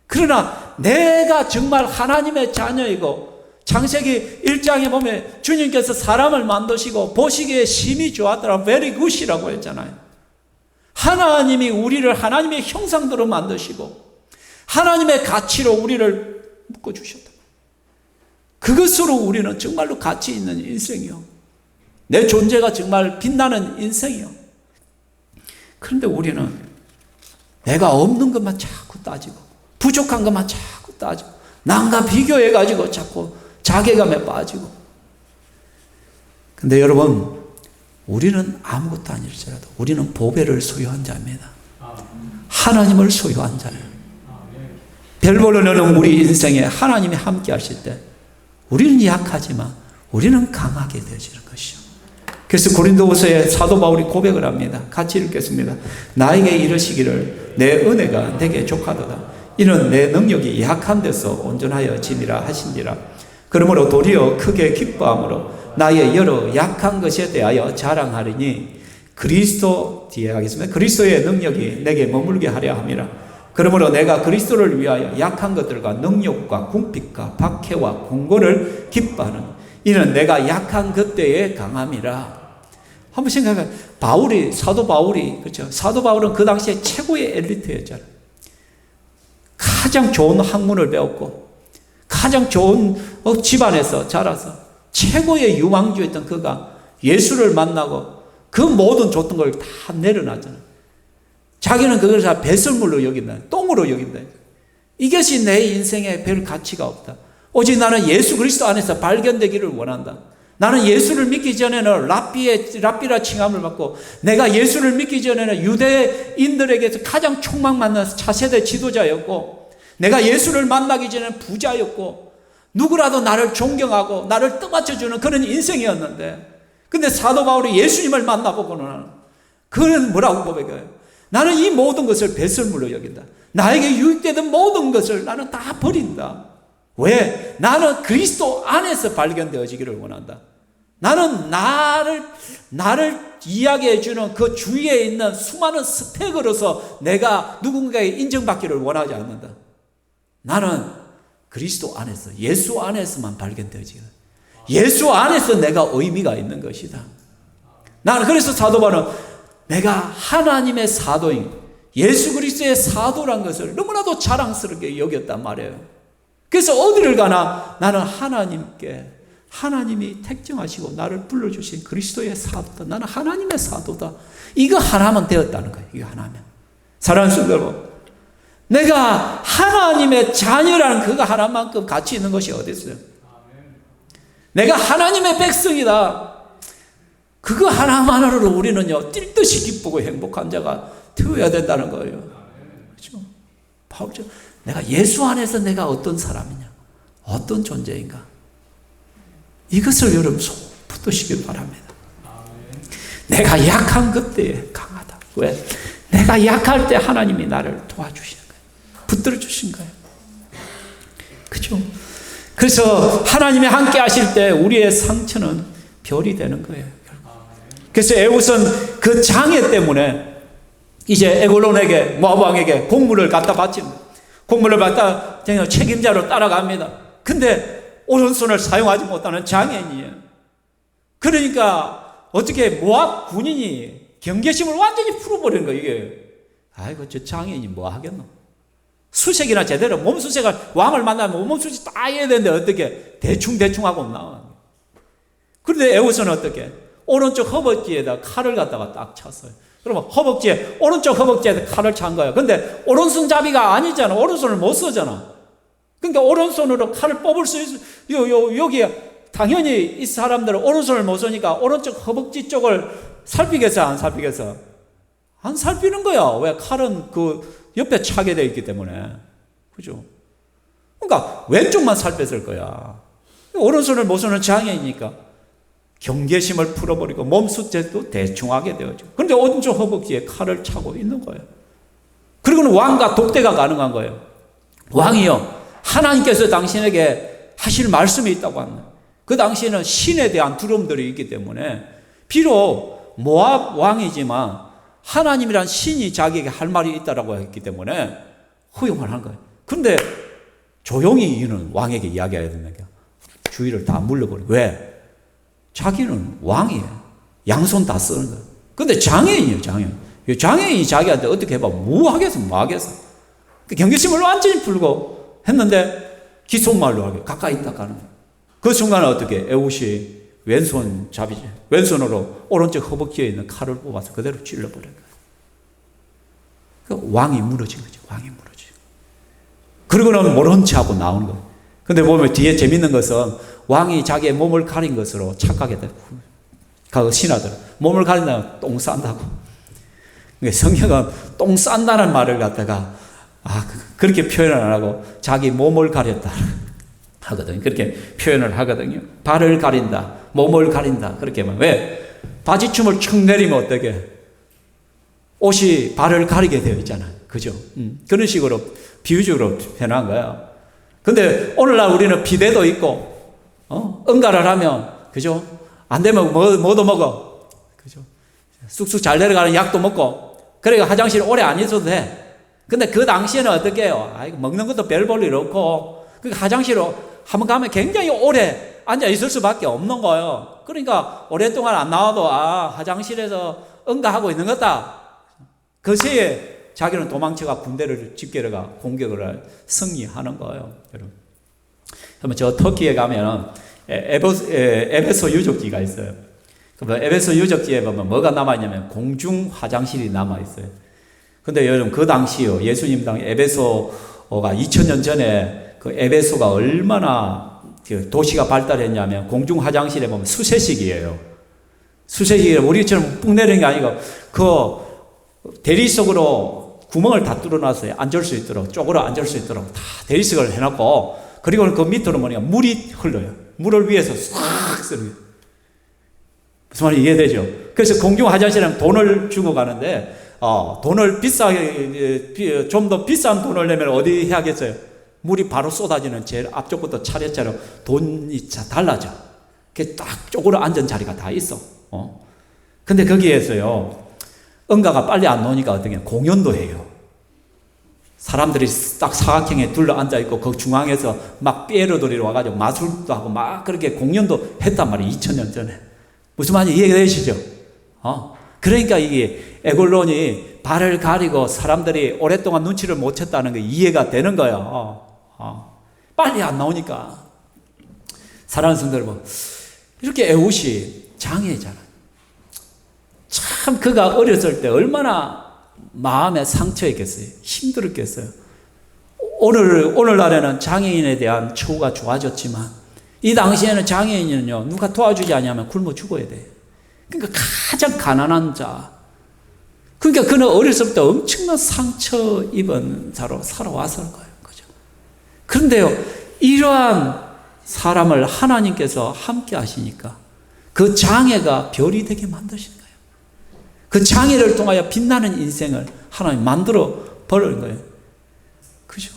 그러나 내가 정말 하나님의 자녀이고, 창세기 1장에 보면 주님께서 사람을 만드시고 보시기에 심히 좋았더라, very good이라고 했잖아요. 하나님이 우리를 하나님의 형상대로 만드시고 하나님의 가치로 우리를 묶어주셨다. 그것으로 우리는 정말로 가치 있는 인생이요, 내 존재가 정말 빛나는 인생이요. 그런데 우리는 내가 없는 것만 자꾸 따지고 부족한 것만 자꾸 따지고 남과 비교해가지고 자꾸 자괴감에 빠지고. 근데 여러분, 우리는 아무것도 아닐지라도 우리는 보배를 소유한 자입니다. 하나님을 소유한 자예요. 별 보러 넣는 우리 인생에 하나님이 함께 하실 때 우리는 약하지만 우리는 강하게 되어지는 것이요. 그래서 고린도후서에 사도 바울이 고백을 합니다. 같이 읽겠습니다. 나에게 이르시기를 내 은혜가 내게 족하도다. 이는 내 능력이 약한 데서 온전하여 짐이라 하신지라. 그러므로 도리어 크게 기뻐함으로 나의 여러 약한 것에 대하여 자랑하리니 그리스도, 뒤에 하겠습니다. 그리스도의 능력이 내게 머물게 하려 함이라. 그러므로 내가 그리스도를 위하여 약한 것들과 능력과 궁핍과 박해와 공고를 기뻐하는, 이는 내가 약한 그때에 강함이라. 한번 생각해. 바울이, 사도 바울이, 그렇죠? 사도 바울은 그 당시에 최고의 엘리트였잖아요. 가장 좋은 학문을 배웠고 가장 좋은 집안에서 자라서 최고의 유망주였던 그가 예수를 만나고 그 모든 좋던 걸 다 내려놨잖아요. 자기는 그걸 다 배설물로 여긴다, 똥으로 여긴다. 이것이 내 인생에 별 가치가 없다. 오직 나는 예수 그리스도 안에서 발견되기를 원한다. 나는 예수를 믿기 전에는 랍비라 칭함을 받고, 내가 예수를 믿기 전에는 유대인들에게서 가장 촉망받는 차세대 지도자였고, 내가 예수를 만나기 전에는 부자였고, 누구라도 나를 존경하고 나를 떠받쳐주는 그런 인생이었는데, 근데 사도 바울이 예수님을 만나보고는 그는 뭐라고 고백해요? 나는 이 모든 것을 배설물로 여긴다. 나에게 유익되던 모든 것을 나는 다 버린다. 왜? 나는 그리스도 안에서 발견되어지기를 원한다. 나는 나를 이야기해주는 그 주위에 있는 수많은 스펙으로서 내가 누군가에 인정받기를 원하지 않는다. 나는 그리스도 안에서, 예수 안에서만 발견되어지거든. 예수 안에서 내가 의미가 있는 것이다. 나는 그래서 사도 바울은 내가 하나님의 사도인 예수 그리스도의 사도란 것을 너무나도 자랑스럽게 여겼단 말이에요. 그래서 어디를 가나 나는 하나님이 택정하시고 나를 불러주신 그리스도의 사도다. 나는 하나님의 사도다. 이거 하나만 되었다는 거예요. 이거 하나면. 사랑하는 성도 여러분, 내가 하나님의 자녀라는 그거 하나만큼 가치 있는 것이 어디 있어요? 내가 하나님의 백성이다. 그거 하나만으로도 우리는요, 뛸 듯이 기쁘고 행복한 자가 되어야 된다는 거예요. 그렇죠? 바울죠. 내가 예수 안에서 내가 어떤 사람이냐, 어떤 존재인가, 이것을 여러분 속 붙드시길 바랍니다. 내가 약한 그때에 강하다. 왜? 내가 약할 때 하나님이 나를 도와주시는 거예요. 붙들어 주신 거예요. 그렇죠? 그래서 하나님이 함께 하실 때 우리의 상처는 별이 되는 거예요. 그래서 에웃은 그 장애 때문에 이제 에골론에게, 모압 왕에게 곡물을 갖다 바칩니다. 곡물을 갖다 책임자로 따라갑니다. 근데 오른손을 사용하지 못하는 장애인이에요. 그러니까 어떻게 모압 군인이 경계심을 완전히 풀어버리는 거예요. 이게, 아이고 저 장애인이 뭐 하겠노? 수색이나 제대로 몸수색을 왕을 만나면 몸수색 다 해야 되는데 어떻게 대충 하고 나와. 그런데 에우스는 어떻게 오른쪽 허벅지에다 칼을 갖다가 딱 찼어요. 그러면 오른쪽 허벅지에 칼을 찬 거예요. 근데 오른손잡이가 아니잖아. 오른손을 못 쓰잖아. 그러니까 오른손으로 칼을 뽑을 수 있어. 여기 당연히 이 사람들은 오른손을 못 쓰니까 오른쪽 허벅지 쪽을 살피겠어, 안 살피겠어? 안 살피는 거야. 왜? 칼은 그 옆에 차게 되어 있기 때문에. 그죠? 그러니까 왼쪽만 살폈을 거야. 오른손을 못 쓰는 장애이니까. 경계심을 풀어버리고 몸수색도 대충 하게 되어져. 그런데 오른쪽 허벅지에 칼을 차고 있는 거예요. 그리고는 왕과 독대가 가능한 거예요. 왕이요, 하나님께서 당신에게 하실 말씀이 있다고 하는 거예요. 그 당시에는 신에 대한 두려움들이 있기 때문에 비록 모압 왕이지만 하나님이란 신이 자기에게 할 말이 있다라고 했기 때문에 허용을 한 거예요. 그런데 조용히 이는 왕에게 이야기해야 된다니까. 주위를 다 물러버려. 왜? 자기는 왕이에요. 양손 다 쓰는 거예요. 근데 장애인이에요, 장애인. 장애인이 자기한테 어떻게 해봐. 뭐 하겠어, 뭐 하겠어. 경계심을 완전히 풀고 했는데 기속말로 하게 가까이 딱 가는 거예요. 그 순간에 어떻게 에웃이 왼손 잡이지. 왼손으로 오른쪽 허벅지에 있는 칼을 뽑아서 그대로 찔러버린 거예요. 그 왕이 무너진 거죠, 왕이 무너진. 그리고는 모른 체 하고 나오는 거예요. 근데 보면 뒤에 재밌는 것은 왕이 자기의 몸을 가린 것으로 착각이 되고, 그 신하들 몸을 가린다면 똥 싼다고. 성경은 똥 싼다는 말을 갖다가 그렇게 표현을 안 하고 자기 몸을 가렸다 하거든요. 그렇게 표현을 하거든요. 발을 가린다, 몸을 가린다. 그렇게 하면 왜? 바지춤을 척 내리면 어떻게? 옷이 발을 가리게 되어 있잖아요. 그죠? 그런 식으로 비유적으로 표현한 거예요. 근데 오늘날 우리는 비데도 있고, 응가를 하면, 그죠? 안 되면 뭐도 먹어. 그죠? 쑥쑥 잘 내려가는 약도 먹고, 그러니까 화장실 오래 안 있어도 돼. 근데 그 당시에는 어떻게 해요? 먹는 것도 별 볼 일 없고, 그러니까 화장실로 한번 가면 굉장히 오래 앉아 있을 수밖에 없는 거예요. 그러니까 오랫동안 안 나와도, 화장실에서 응가하고 있는 거다. 그 새에 자기는 도망쳐가 군대를 집결해가 공격을 승리하는 거예요. 여러분. 그러면 저 터키에 가면 에베소 유적지가 있어요. 그럼 에베소 유적지에 보면 뭐가 남아있냐면 공중 화장실이 남아있어요. 근데 여러분 그 당시요, 예수님 당 에베소가 2000년 전에 그 에베소가 얼마나 도시가 발달했냐면 공중 화장실에 보면 수세식이에요. 수세식이 우리처럼 뿡 내리는 게 아니고 그 대리 속으로 구멍을 다 뚫어놨어요. 앉을 수 있도록, 쪽으로 앉을 수 있도록 다 대리석을 해놨고, 그리고 그 밑으로 물이 흘러요. 물을 위해서 싹 쓰는 거예요. 무슨 말인지 이해되죠? 그래서 공중 화장실은 돈을 주고 가는데, 돈을 비싸게, 좀 더 비싼 돈을 내면 어디 해야겠어요? 물이 바로 쏟아지는 제일 앞쪽부터 차례차례 돈이 달라져. 그게 딱 쪽으로 앉은 자리가 다 있어. 근데 거기에서요, 응가가 빨리 안 나오니까 어떻게 공연도 해요. 사람들이 딱 사각형에 둘러 앉아있고 그 중앙에서 막 삐에로들이 와가지고 마술도 하고 막 그렇게 공연도 했단 말이에요. 2000년 전에. 무슨 말인지 이해가 되시죠? 그러니까 이게 에골론이 발을 가리고 사람들이 오랫동안 눈치를 못 챘다는 게 이해가 되는 거예요. 빨리 안 나오니까. 사랑하는 성도 여러분, 이렇게 에웃이 장애잖아요. 참 그가 어렸을 때 얼마나 마음에 상처였겠어요. 힘들었겠어요. 오늘날에는 장애인에 대한 처우가 좋아졌지만 이 당시에는 장애인은요, 누가 도와주지 않으면 굶어 죽어야 돼요. 그러니까 가장 가난한 자. 그러니까 그는 어렸을 때 엄청난 상처 입은 자로 살아왔을 거예요. 그죠? 그런데요, 이러한 사람을 하나님께서 함께 하시니까 그 장애가 별이 되게 만드시는 거예요. 그 장애를 통하여 빛나는 인생을 하나님 만들어 버리는 거예요. 그죠?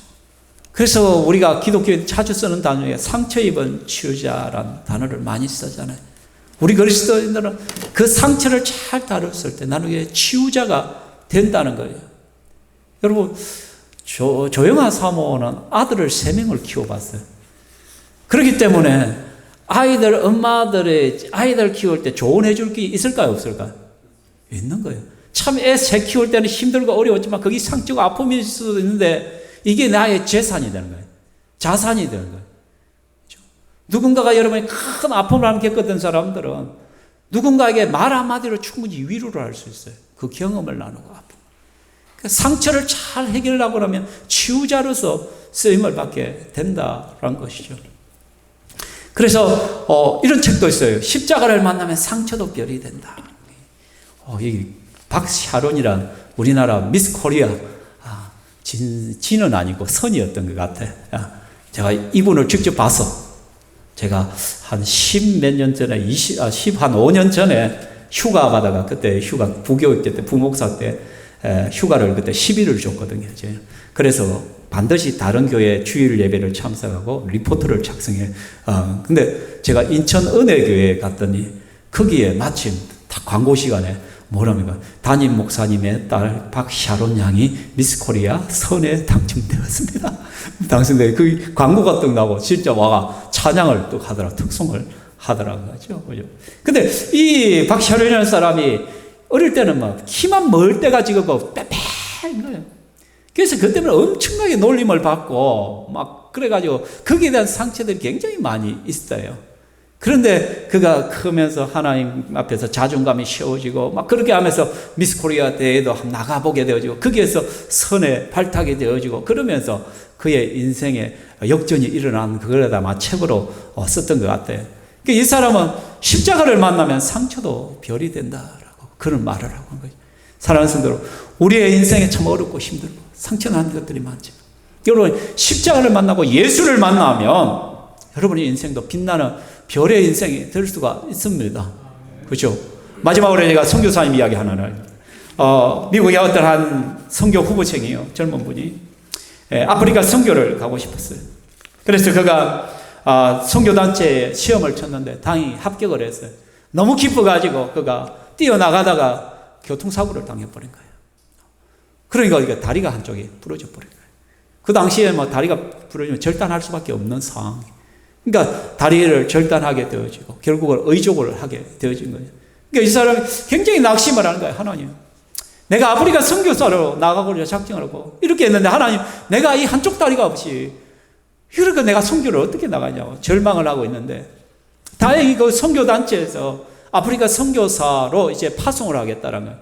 그래서 우리가 기독교에 자주 쓰는 단어 중에 상처 입은 치유자라는 단어를 많이 쓰잖아요. 우리 그리스도인들은 그 상처를 잘 다뤘을 때 나중에 치유자가 된다는 거예요. 여러분, 조영아 사모는 아들을 3명을 키워봤어요. 그렇기 때문에 엄마들의 아이들 키울 때 조언해 줄 게 있을까요, 없을까요? 있는 거예요. 참 애 새 키울 때는 힘들고 어려웠지만 거기 상처가 아픔일 수도 있는데 이게 나의 재산이 되는 거예요. 자산이 되는 거예요. 그렇죠? 누군가가 여러분이 큰 아픔을 겪었던 사람들은 누군가에게 말 한마디로 충분히 위로를 할 수 있어요. 그 경험을 나누고 아픔. 그러니까 상처를 잘 해결하고 나면 치유자로서 쓰임을 받게 된다라는 것이죠. 그래서 이런 책도 있어요. 십자가를 만나면 상처도 별이 된다. 이 박샤론이란 우리나라 미스 코리아 진은 아니고 선이었던 것 같아. 제가 이분을 직접 봐서 제가 한 10몇 년 전에 한 5년 전에 휴가 가다가 그때 휴가 부교육제 때 부목사 때 휴가를 그때 10일을 줬거든요. 그래서 반드시 다른 교회 주일 예배를 참석하고 리포트를 작성해. 근데 제가 인천 은혜교회에 갔더니 거기에 마침 다 광고 시간에 뭐랍니까? 담임 목사님의 딸 박샤론 양이 미스 코리아 선에 당첨되었습니다. 당첨돼 그 광고가 떡 나고 진짜 와가 찬양을 또 하더라, 특송을 하더라고요. 그죠? 근데 이 박샤론이라는 사람이 어릴 때는 막 키만 멀 때가 지금 빼빼인 거예요. 그래서 그 때문에 엄청나게 놀림을 받고 막 그래가지고 거기에 대한 상처들이 굉장히 많이 있어요. 그런데 그가 크면서 하나님 앞에서 자존감이 세워지고 막 그렇게 하면서 미스 코리아 대회도 나가보게 되어지고 거기에서 선에 발탁이 되어지고 그러면서 그의 인생에 역전이 일어난 그거를 아마 책으로 썼던 것 같아요. 이 사람은 십자가를 만나면 상처도 별이 된다라고 그런 말을 하고 있는 거죠. 사랑하는 성도, 우리의 인생에 참 어렵고 힘들고 상처나는 것들이 많죠. 여러분, 십자가를 만나고 예수를 만나면 여러분의 인생도 빛나는 별의 인생이 될 수가 있습니다. 그렇죠? 마지막으로 제가 선교사님 이야기 하나를 미국에 어떤 한 선교 후보생이에요. 젊은 분이 아프리카 선교를 가고 싶었어요. 그래서 그가 선교단체에 시험을 쳤는데 다행히 합격을 했어요. 너무 기뻐가지고 그가 뛰어나가다가 교통사고를 당해버린 거예요. 그러니까 다리가 한쪽이 부러져 버린 거예요. 그 당시에 뭐 다리가 부러지면 절단할 수밖에 없는 상황. 그러니까 다리를 절단하게 되어지고 결국은 의족을 하게 되어진 거예요. 그러니까 이 사람이 굉장히 낙심을 하는 거예요. 하나님, 내가 아프리카 선교사로 나가고자 작정을 하고 이렇게 했는데 하나님, 내가 이 한쪽 다리가 없이 그러니까 내가 선교를 어떻게 나가냐고 절망을 하고 있는데 다행히 그 선교단체에서 아프리카 선교사로 이제 파송을 하겠다는 거예요.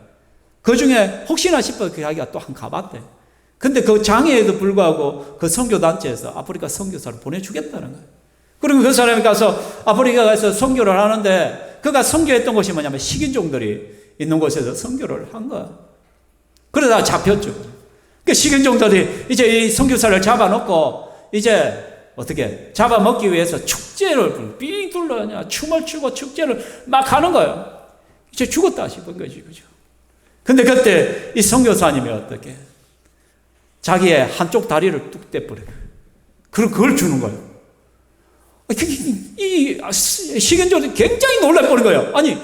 그 중에 혹시나 싶어 그 아기가 또 한 가봤대. 근데 그 장애에도 불구하고 그 선교단체에서 아프리카 선교사를 보내주겠다는 거예요. 그리고 그 사람이 가서 아프리카 가서 선교를 하는데 그가 선교했던 곳이 뭐냐면 식인종들이 있는 곳에서 선교를 한 거야. 그러다가 잡혔죠. 그 식인종들이 이제 이 선교사를 잡아놓고 이제 어떻게 잡아먹기 위해서 축제를 삥 둘러냐 춤을 추고 축제를 막 하는 거예요. 이제 죽었다 싶은 거지, 그죠? 근데 그때 이 선교사님이 어떻게 자기의 한쪽 다리를 뚝 떼버려요. 그리고 그걸 주는 거예요. 이 식인종들이 굉장히 놀라버린 거예요. 아니,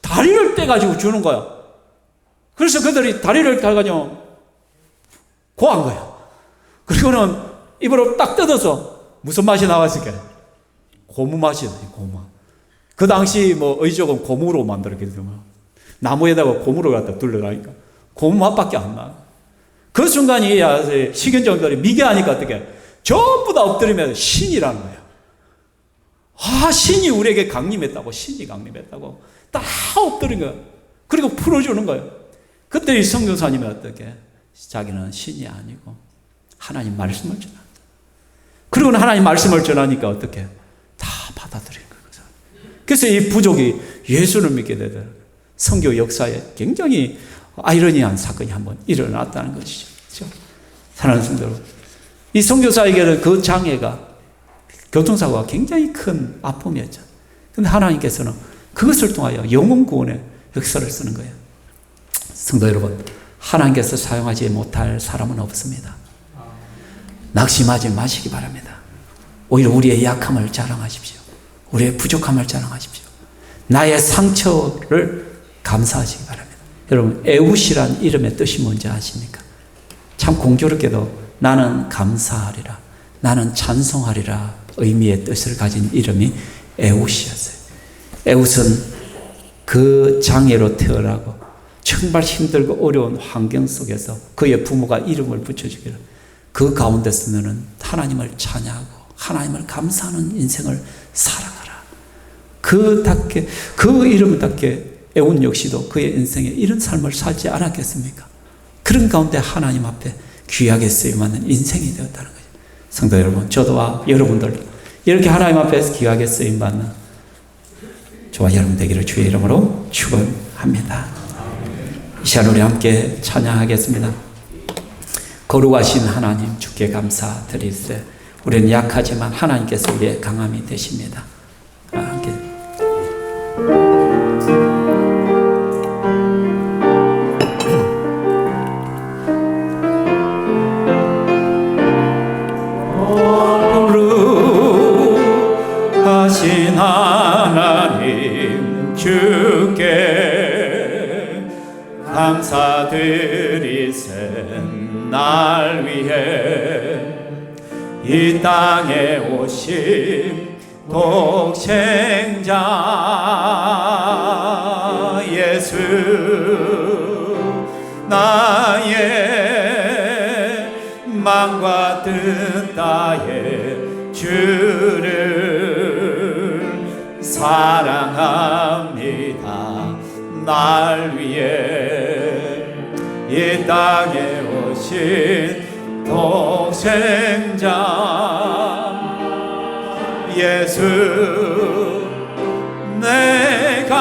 다리를 떼가지고 주는 거야. 그래서 그들이 다리를 떼가지고 고한 거야. 그리고는 입으로 딱 뜯어서 무슨 맛이 나왔을까? 고무 맛이 나요, 고무. 그 당시 뭐 의족은 고무로 만들었기 때문에 나무에다가 고무를 갖다 둘러가니까 고무 맛밖에 안 나. 그 순간이 식인종들이 미개하니까 어떻게 전부 다 엎드리면 신이라는 거예요. 신이 우리에게 강림했다고, 신이 강림했다고 다 엎드린 거예요. 그리고 풀어주는 거예요. 그때 이 선교사님이 어떻게 자기는 신이 아니고 하나님 말씀을 전한다. 그리고는 하나님 말씀을 전하니까 어떻게 다 받아들이는 거예요. 그래서 이 부족이 예수를 믿게 되더라고요. 선교 역사에 굉장히 아이러니한 사건이 한번 일어났다는 것이죠. 그렇죠? 사랑하는 성도 여러분, 이 선교사에게는 그 장애가 교통사고가 굉장히 큰 아픔이었죠. 그런데 하나님께서는 그것을 통하여 영혼 구원의 역사를 쓰는 거예요. 성도 여러분, 하나님께서 사용하지 못할 사람은 없습니다. 낙심하지 마시기 바랍니다. 오히려 우리의 약함을 자랑하십시오. 우리의 부족함을 자랑하십시오. 나의 상처를 감사하시기 바랍니다. 여러분, 에웃이란 이름의 뜻이 뭔지 아십니까? 참 공교롭게도 나는 감사하리라, 나는 찬송하리라 의미의 뜻을 가진 이름이 에웃이었어요. 에웃은 그 장애로 태어나고 정말 힘들고 어려운 환경 속에서 그의 부모가 이름을 붙여주기를 그 가운데서 너는 하나님을 찬양하고 하나님을 감사하는 인생을 살아가라. 그 이름답게 에온 역시도 그의 인생에 이런 삶을 살지 않았겠습니까? 그런 가운데 하나님 앞에 귀하게 쓰임받는 인생이 되었다는 거죠. 성도 여러분, 저도와 여러분들도 이렇게 하나님 앞에서 귀하게 쓰임받는 저와 여러분 되기를 주의 이름으로 축원합니다. 이 시간 우리 함께 찬양하겠습니다. 거룩하신 하나님, 주께 감사드리세. 우리는 약하지만 하나님께서 우리의 강함이 되십니다. 함께 거룩하신 하나님, 주께 감사드리세. 날 위해 이 땅에 오신 독생자 예수, 나의 맘과 뜻 다해 주를 사랑합니다. 날 위해 이 땅에 오신 독생자 예수, 내가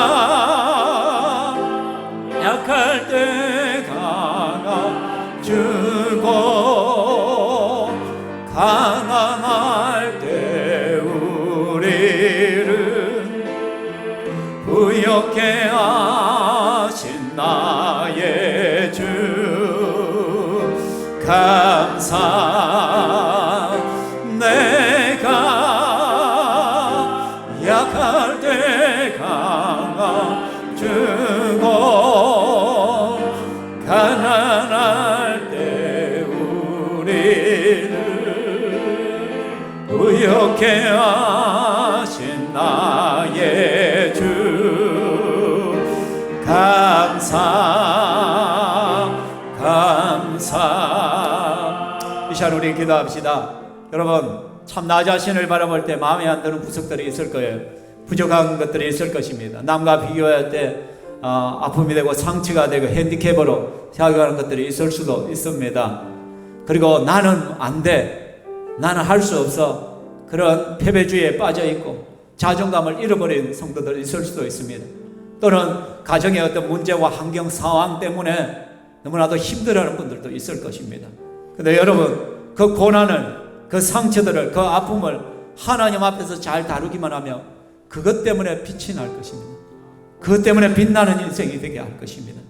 약할 때 강함주고 가난할 때 우리를 부욕해 하신 나의 주 감사. 내가 약할 때 강함주고 가난할 때 우리를 부욕해 하신 나의 주 감사. 이 시간 우리 기도합시다. 여러분, 참 나 자신을 바라볼 때 마음에 안 드는 구석들이 있을 거예요. 부족한 것들이 있을 것입니다. 남과 비교할 때 아픔이 되고 상처가 되고 핸디캡으로 생각하는 것들이 있을 수도 있습니다. 그리고 나는 안 돼, 나는 할 수 없어, 그런 패배주의에 빠져 있고 자존감을 잃어버린 성도들이 있을 수도 있습니다. 또는 가정의 어떤 문제와 환경 상황 때문에 너무나도 힘들어하는 분들도 있을 것입니다. 근데 여러분, 그 고난을, 그 상처들을, 그 아픔을 하나님 앞에서 잘 다루기만 하면 그것 때문에 빛이 날 것입니다. 그것 때문에 빛나는 인생이 되게 할 것입니다.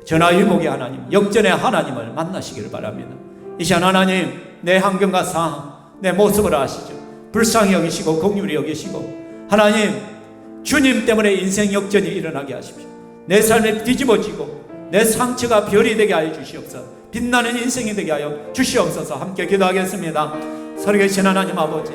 전화위복의 하나님, 역전의 하나님을 만나시기를 바랍니다. 이 시간 하나님, 내 환경과 상황, 내 모습을 아시죠. 불쌍히 여기시고 긍휼히 여기시고, 하나님, 주님 때문에 인생 역전이 일어나게 하십시오. 내 삶이 뒤집어지고 내 상처가 별이 되게 하여 주시옵소서. 빛나는 인생이 되게 하여 주시옵소서. 함께 기도하겠습니다. 살아계신 하나님 아버지,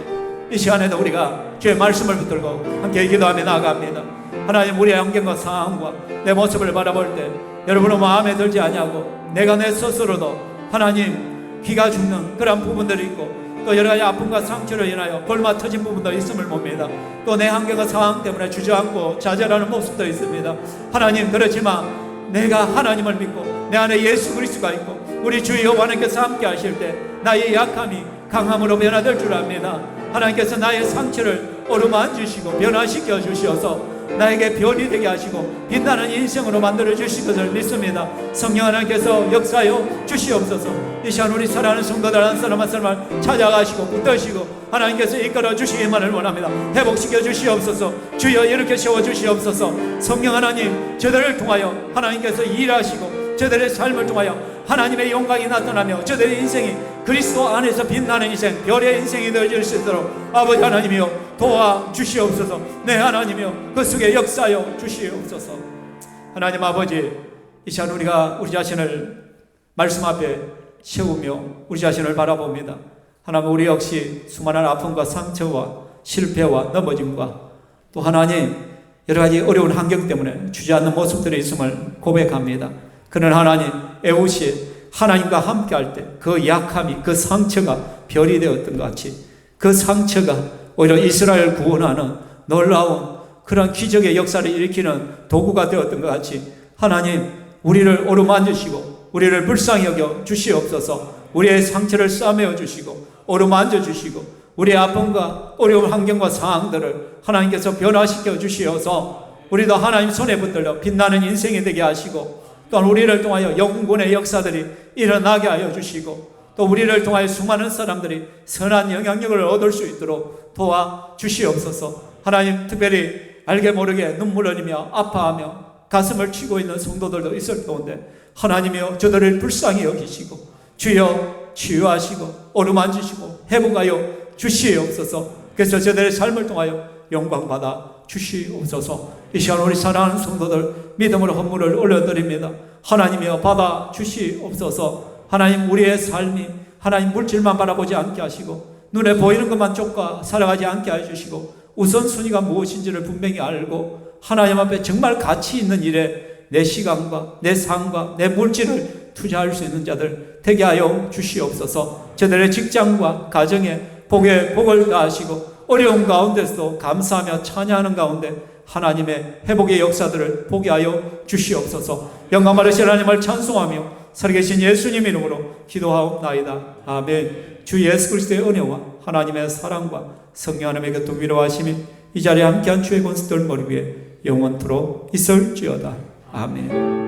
이 시간에도 우리가 주의 말씀을 붙들고 함께 기도하며 나아갑니다. 하나님, 우리의 환경과 상황과 내 모습을 바라볼 때 여러분은 마음에 들지 아니하고 내가 내 스스로도 하나님 기가 죽는 그런 부분들이 있고 또 여러 가지 아픔과 상처로 인하여 골마 터진 부분도 있음을 봅니다. 또 내 환경과 상황 때문에 주저앉고 좌절하는 모습도 있습니다. 하나님, 그렇지만 내가 하나님을 믿고 내 안에 예수 그리스도가 있고 우리 주 여호와께서 함께 하실 때 나의 약함이 강함으로 변화될 줄 압니다. 하나님께서 나의 상처를 어루만지시고 변화시켜 주시어서 나에게 별이 되게 하시고 빛나는 인생으로 만들어 주실 것을 믿습니다. 성령 하나님께서 역사하여 주시옵소서. 이 시간 우리 사랑하는 성도들 한 사람 한 사람을 찾아가시고 붙드시고 하나님께서 이끌어 주시기만을 원합니다. 회복시켜 주시옵소서. 주여 이렇게 세워 주시옵소서. 성령 하나님, 저들을 통하여 하나님께서 일하시고 저들의 삶을 통하여 하나님의 영광이 나타나며 저들의 인생이 그리스도 안에서 빛나는 인생, 별의 인생이 되어질 수 있도록 아버지 하나님이여 도와주시옵소서. 네, 하나님이여 그 속에 역사하여 주시옵소서. 하나님 아버지, 이 시간 우리가 우리 자신을 말씀 앞에 세우며 우리 자신을 바라봅니다. 하나님, 우리 역시 수많은 아픔과 상처와 실패와 넘어짐과 또 하나님 여러 가지 어려운 환경 때문에 주저앉는 모습들이 있음을 고백합니다. 그는 하나님, 애우시 하나님과 함께 할 때 그 약함이, 그 상처가 별이 되었던 것 같이 그 상처가 오히려 이스라엘 구원하는 놀라운 그런 기적의 역사를 일으키는 도구가 되었던 것 같이 하나님 우리를 어루만지시고 우리를 불쌍히 여겨 주시옵소서. 우리의 상처를 싸매어 주시고 어루만져 주시고 우리의 아픔과 어려운 환경과 상황들을 하나님께서 변화시켜 주시어서 우리도 하나님 손에 붙들려 빛나는 인생이 되게 하시고 또한 우리를 통하여 영군의 역사들이 일어나게 하여 주시고 또 우리를 통하여 수많은 사람들이 선한 영향력을 얻을 수 있도록 도와 주시옵소서. 하나님 특별히 알게 모르게 눈물 흘리며 아파하며 가슴을 치고 있는 성도들도 있을 가운데 하나님이여 저들을 불쌍히 여기시고 주여 치유하시고 어루만지시고 회복하여 주시옵소서. 그래서 저들의 삶을 통하여 영광받아 주시옵소서. 이 시간 우리 사랑하는 성도들 믿음으로 헌물을 올려드립니다. 하나님이여 받아 주시옵소서. 하나님 우리의 삶이 하나님 물질만 바라보지 않게 하시고 눈에 보이는 것만 쫓아 살아가지 않게 해주시고 우선순위가 무엇인지를 분명히 알고 하나님 앞에 정말 가치 있는 일에 내 시간과 내 삶과 내 물질을 투자할 수 있는 자들 되게 하여 주시옵소서. 저들의 직장과 가정에 복에 복을 다하시고 어려운 가운데서도 감사하며 찬양하는 가운데 하나님의 회복의 역사들을 보게 하여 주시옵소서. 영광 받으신 하나님을 찬송하며 살아계신 예수님 이름으로 기도하옵나이다. 아멘. 주 예수 그리스도의 은혜와 하나님의 사랑과 성령 하나님의 교통 위로하심이 이 자리에 함께한 주의 권속들 머리 위에 영원토록 있을지어다. 아멘.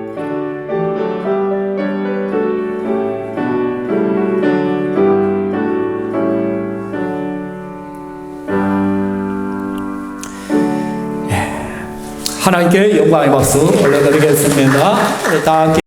하나님께 영광의 박수 올려드리겠습니다. 다